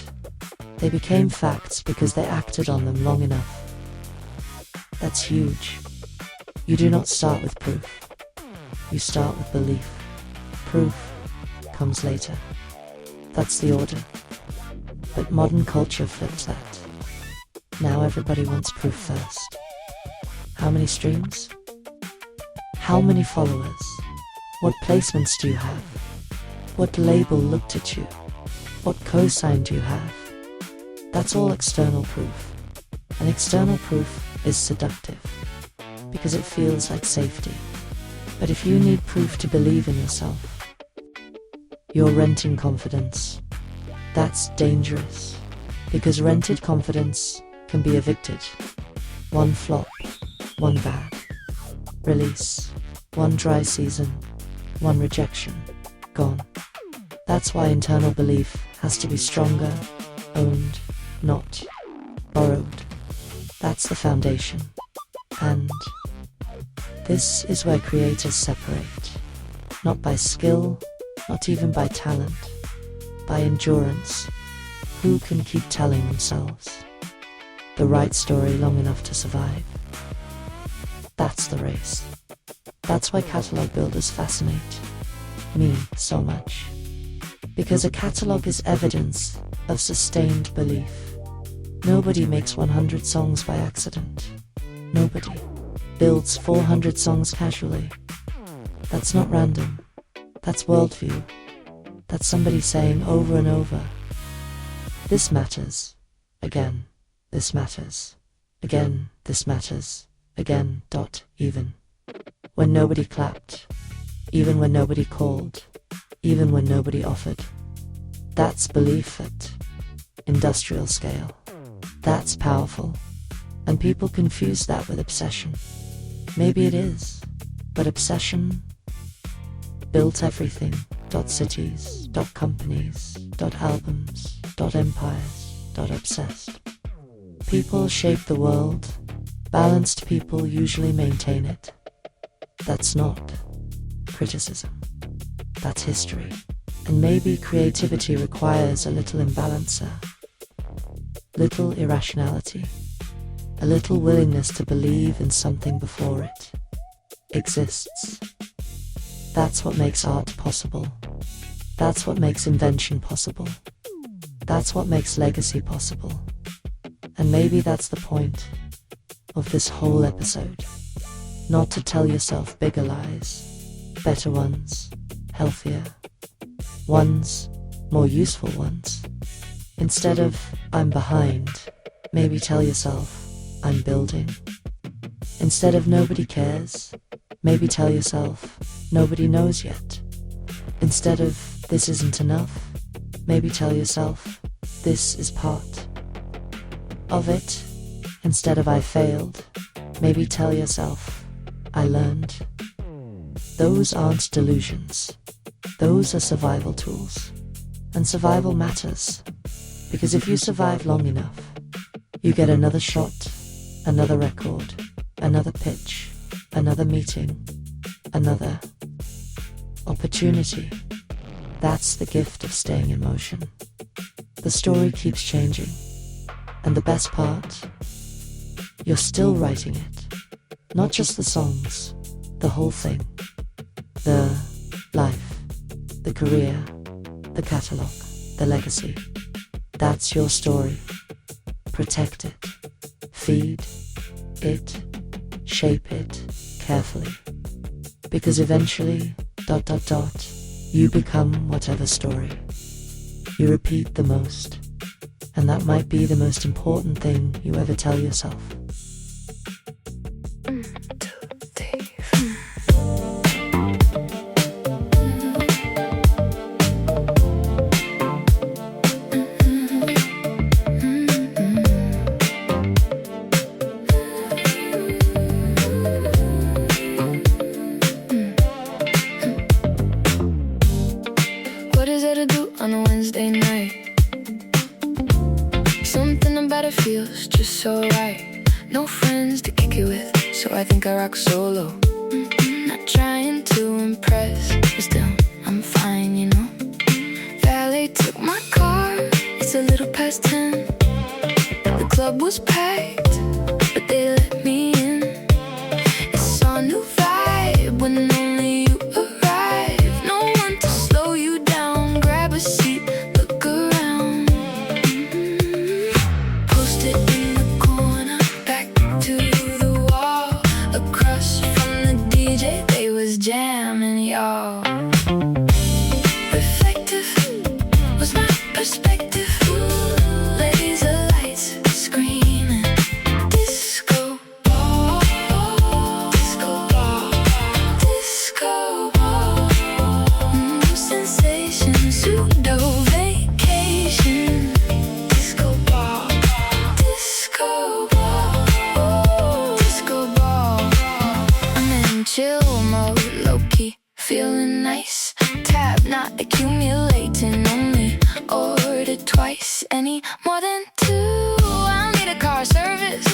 They became facts because they acted on them long enough. That's huge. You do not start with proof. You start with belief. Proof comes later. That's the order. But modern culture flips that. Now everybody wants proof first. How many streams? How many followers? What placements do you have? What label looked at you? What cosign do you have? That's all external proof. And external proof is seductive, because it feels like safety. But if you need proof to believe in yourself, you're renting confidence. That's dangerous, because rented confidence can be evicted. One flop, one bad release, one dry season, one rejection, gone. That's why internal belief has to be stronger, owned, not borrowed. That's the foundation. And this is where creators separate. Not by skill, not even by talent, by endurance. Who can keep telling themselves the right story long enough to survive? That's the race. That's why catalog builders fascinate me so much. Because a catalog is evidence of sustained belief. Nobody makes 100 songs by accident. Nobody builds 400 songs casually. That's not random. That's worldview. That's somebody saying over and over, this matters. Again, this matters. Again, this matters. Again, even. When nobody clapped. Even when nobody called. Even when nobody offered. That's belief at industrial scale. That's powerful. And people confuse that with obsession. Maybe it is, but obsession built everything. Cities, companies, albums, empires, obsessed. People shape the world. Balanced people usually maintain it. That's not criticism. That's history. And maybe creativity requires a little imbalancer, little irrationality, a little willingness to believe in something before it exists. That's what makes art possible. That's what makes invention possible. That's what makes legacy possible. And maybe that's the point of this whole episode. Not to tell yourself bigger lies, better ones, healthier ones, more useful ones. Instead of, I'm behind, maybe tell yourself, I'm building. Instead of nobody cares, maybe tell yourself, nobody knows yet. Instead of "this isn't enough," maybe tell yourself, "this is part of it." Instead of "I failed," maybe tell yourself, "I learned." Those aren't delusions. Those are survival tools. And survival matters. Because if you survive long enough, you get another shot, another record, another pitch, another meeting, another opportunity. That's the gift of staying in motion. The story keeps changing. And the best part, you're still writing it. Not just the songs, the whole thing. The life, the career, the catalogue, the legacy. That's your story. Protect it. Feed it. Shape it carefully. Because eventually, ... you become whatever story you repeat the most. And that might be the most important thing you ever tell yourself. What is there to do on a Wednesday night? Something about it feels just so right. No friends to kick it with, so I think I rock solo. Not trying to impress, but still, I'm fine, you know. Valet took my car, it's a little past 10. The club was packed, but they let me in. It's a new vibe when only you arrive. No one to slow you down, grab a seat, look around. Post it in the corner, back to the wall. Across from the DJ, they was jamming, y'all. Reflective was my perspective. Laser lights screaming. Disco ball, disco ball, disco ball. New sensation, pseudo vacation. Disco ball, disco ball, disco ball. I'm in chill mode, low key, feeling nice. Tab not accumulating, only ordered twice. Any more than two, I'll need a car service.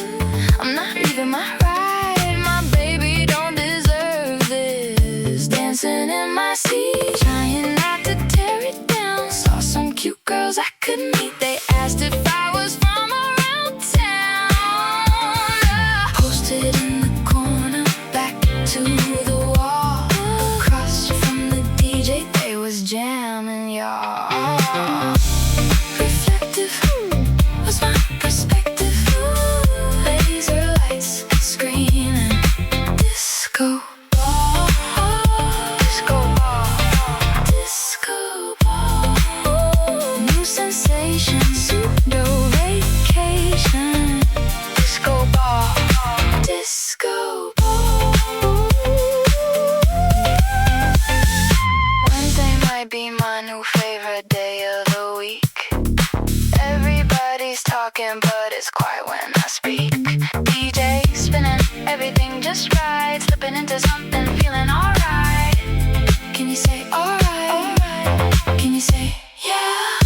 I'm not leaving my ride, my baby don't deserve this. Dancing in my seat, trying not to tear it down. Saw some cute girls I could meet, they asked if I was from around town. Posted in the corner, back to the wall. Across from the DJ, they was jamming, y'all. Reflective was my perspective. Laser lights screaming. Disco ball, disco ball, disco ball. New sensation, pseudo vacation. Disco ball, disco ball. Wednesday might be my new favorite day of the week. Everybody's talking, but it's quiet when I speak. DJ spinning, everything just right. Slipping into something, feeling alright. Can you say alright? Can you say yeah?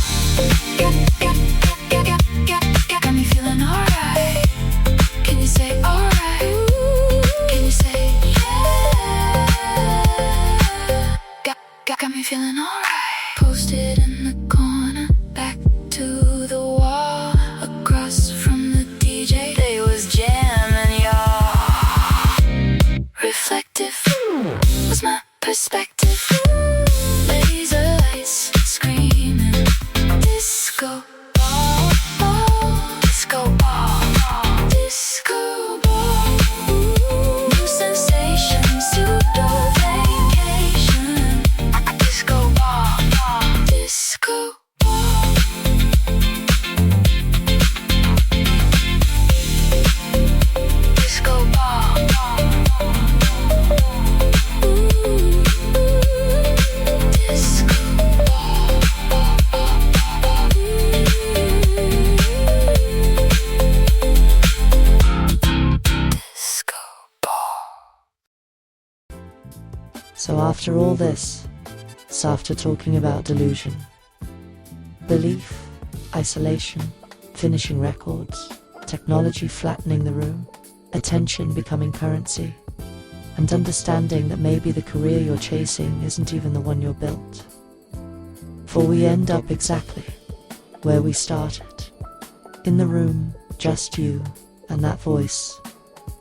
Got me feeling alright. Can you say alright? Can you say yeah? Got me feeling alright. Posted in the corner, back to the wall. Across from the DJ, they was jamming, y'all. Reflective was my perspective. Laser lights screaming. Disco ball, disco ball, disco ball. New sensation, pseudo vacation. Disco ball, disco ball. Disco ball. Ooh. So after all this, after talking about delusion, belief, isolation, finishing records, technology flattening the room, attention becoming currency, and understanding that maybe the career you're chasing isn't even the one you're built. For we end up exactly where we started. In the room, just you and that voice,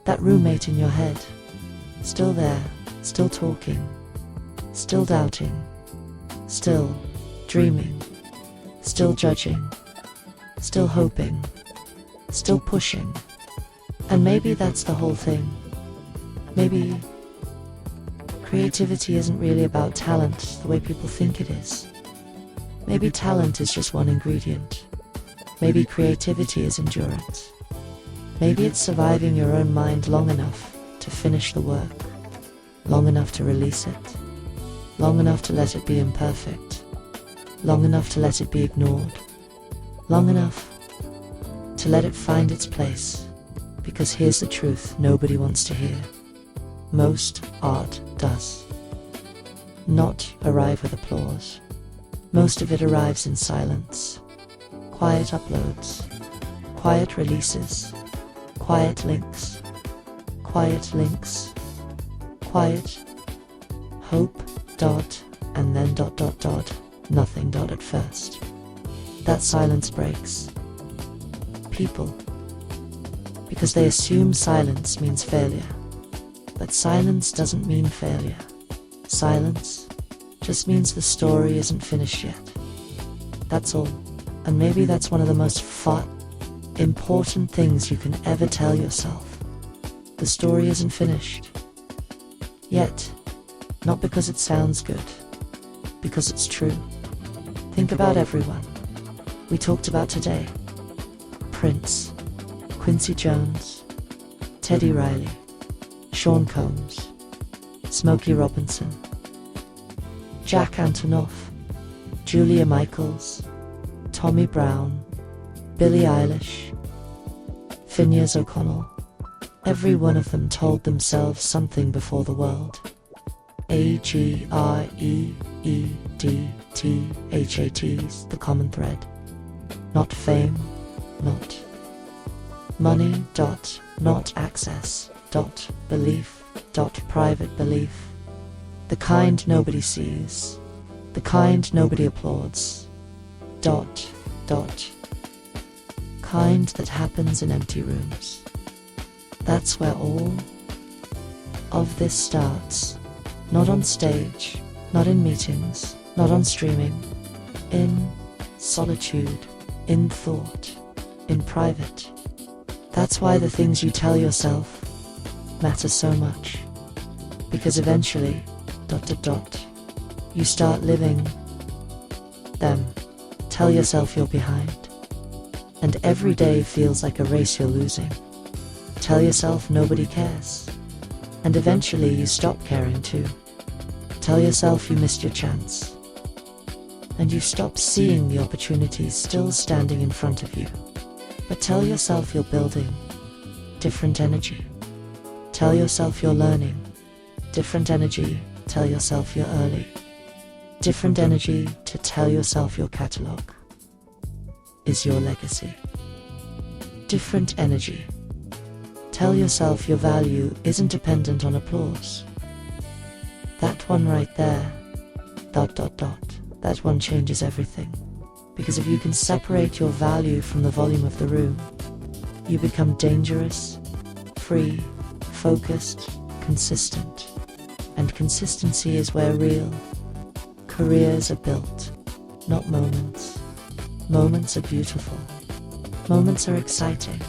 that roommate in your head, still there, still talking, still doubting, still dreaming, still judging, still hoping, still pushing. And maybe that's the whole thing. Maybe creativity isn't really about talent the way people think it is. Maybe talent is just one ingredient. Maybe creativity is endurance. Maybe it's surviving your own mind long enough to finish the work, long enough to release it, long enough to let it be imperfect, long enough to let it be ignored, long enough to let it find its place. Because here's the truth nobody wants to hear. Most art does not arrive with applause. Most of it arrives in silence. Quiet uploads, quiet releases, quiet links, quiet hope, dot, and then dot dot dot, nothing dot at first. That silence breaks people, because they assume silence means failure. But silence doesn't mean failure. Silence just means the story isn't finished yet. That's all. And maybe that's one of the most important things you can ever tell yourself. The story isn't finished yet. Not because it sounds good, because it's true. Think about everyone we talked about today. Prince, Quincy Jones, Teddy Riley, Sean Combs, Smokey Robinson, Jack Antonoff, Julia Michaels, Tommy Brown, Billie Eilish, Finneas O'Connell. Every one of them told themselves something before the world. AGREEDTHAT's the common thread. Not fame, not money, dot, not access, dot, belief, dot, private belief. The kind nobody sees, the kind nobody applauds, dot, dot. Kind that happens in empty rooms. That's where all of this starts. Not on stage, not in meetings, not on streaming. In solitude, in thought, in private. That's why the things you tell yourself matter so much. Because eventually, dot dot dot, you start living them. Tell yourself you're behind. And every day feels like a race you're losing. Tell yourself nobody cares. And eventually you stop caring too. Tell yourself you missed your chance. And you stop seeing the opportunities still standing in front of you. But tell yourself you're building different energy. Tell yourself you're learning different energy. Tell yourself you're early. Different energy to tell yourself your catalog is your legacy. Different energy. Tell yourself your value isn't dependent on applause. That one right there, dot dot dot, that one changes everything. Because if you can separate your value from the volume of the room, you become dangerous, free, focused, consistent. And consistency is where real careers are built, not moments. Moments are beautiful. Moments are exciting.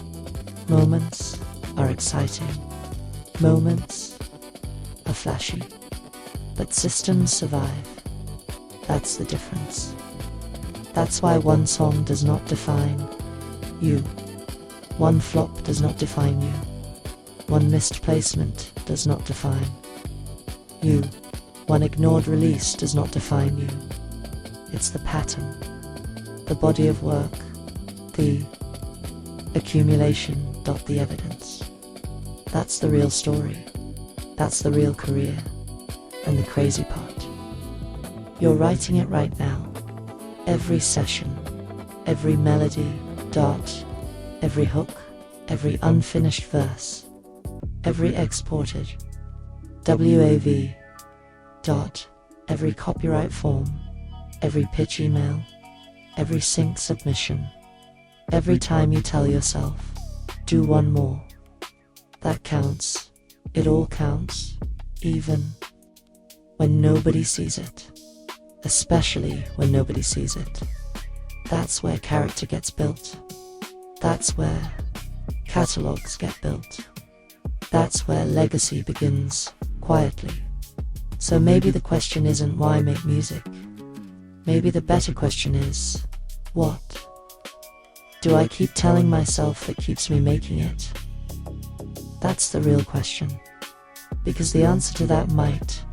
Moments are exciting. Moments are flashy. But systems survive. That's the difference. That's why one song does not define you. One flop does not define you. One missed placement does not define you. One ignored release does not define you. It's the pattern, the body of work, the accumulation, the evidence. That's the real story. That's the real career. And the crazy part, you're writing it right now. Every session, every melody, dot, every hook, every unfinished verse, every exported WAV, dot, every copyright form, every pitch email, every sync submission, every time you tell yourself, do one more. That counts. It all counts, even when nobody sees it. Especially when nobody sees it. That's where character gets built. That's where catalogs get built. That's where legacy begins, quietly. So maybe the question isn't why make music. Maybe the better question is, what do I keep telling myself that keeps me making it? That's the real question. Because the answer to that might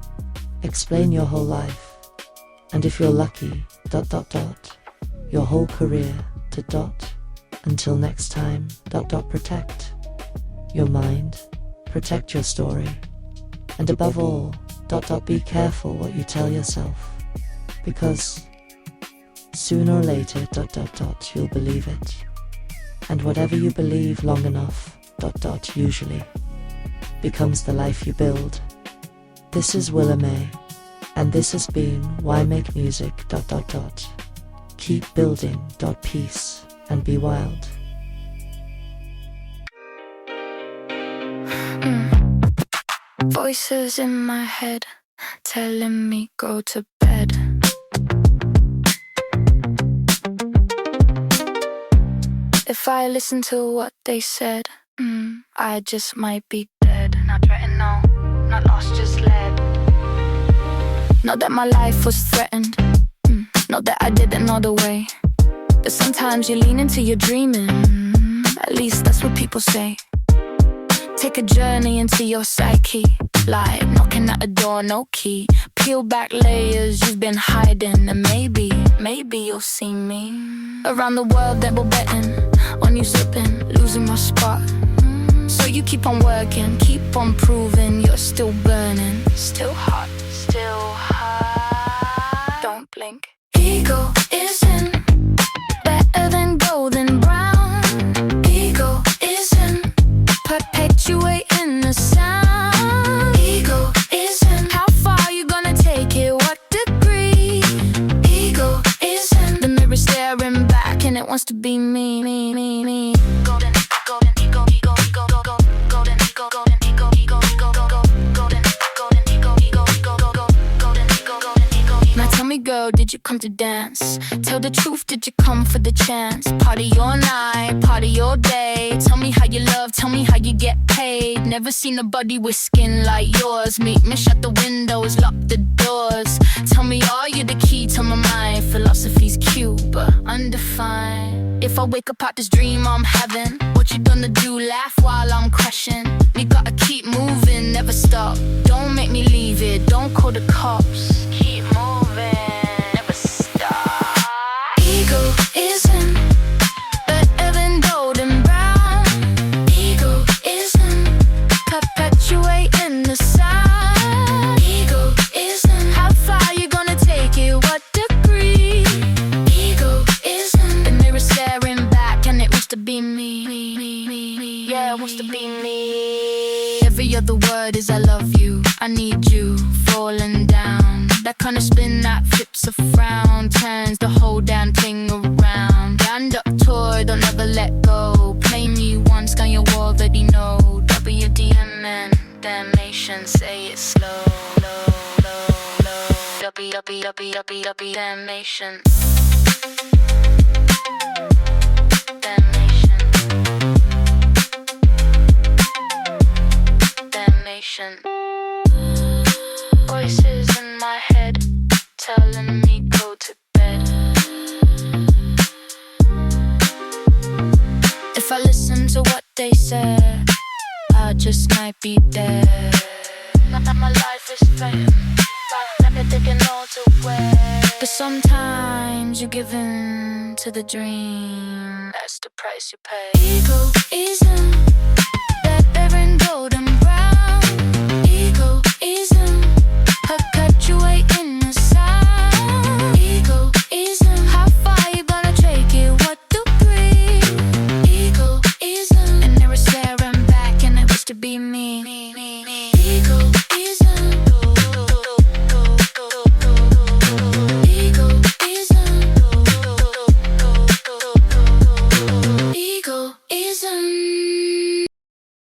explain your whole life. And if you're lucky, dot dot dot, your whole career to dot. Until next time, dot dot, protect your mind, protect your story. And above all, dot dot, be careful what you tell yourself. Because sooner or later, dot dot dot, you'll believe it. And whatever you believe long enough, dot dot, usually becomes the life you build. This is Willa May. And this has been Why Make Music, dot dot dot. Keep building, dot, peace, and be wild. Voices in my head telling me go to bed. If I listen to what they said, I just might be dead. Not threatened, no, not lost, just led. Not that my life was threatened, not that I didn't know the way. But sometimes you lean into your dreaming, at least that's what people say. Take a journey into your psyche, like knocking at a door, no key. Peel back layers you've been hiding, and maybe you'll see me around the world, double betting on you slipping, losing my spot. So you keep on working, keep on proving you're still burning, still hot, still hot. Don't blink. Ego isn't better than golden brown. Ego isn't perpetuating the sound. Ego isn't how far you gonna take it, what degree. Ego isn't the mirror staring back and it wants to be me. Golden, golden, ego, ego, ego, go, go. Golden, ego, golden, ego, ego, ego, go, go. Golden, golden, ego, ego, ego, go, go. Golden, ego, golden, ego, ego. Now tell me, girl, did you come to dance? Tell the truth, did you come for the chance? Party your night, party your day. Tell me how you love, tell me how you get paid. Never seen nobody with skin like yours. Meet me, shut the windows, lock the doors. Tell me, are you the key to my mind? Philosophies cute, but undefined. If I wake up out this dream I'm having, what you gonna do? Laugh while I'm crashing. We gotta keep moving, never stop. Don't make me leave it, don't call the cops. Keep moving, never stop. Ego isn't better than golden brown. Ego isn't perpetuating the sound. Ego isn't how far you gonna take it, what degree. Ego isn't the mirror staring back and it wants to be me. Yeah, it wants to be me. Every other word is I love you, I need you, falling down. That kind of spin that flips a frown, turns the whole damn thing around. Stand up toy, don't ever let go. Play me once, down your wall, already know. WDMN, damnation, say it slow, low, low, low. WWWW, damnation. Damnation. Damnation. Voices in my head telling me go to bed. If I listen to what they said, I just might be dead. My life is fake, let me take it all to where. But sometimes you give in to the dream, that's the price you pay. Ego isn't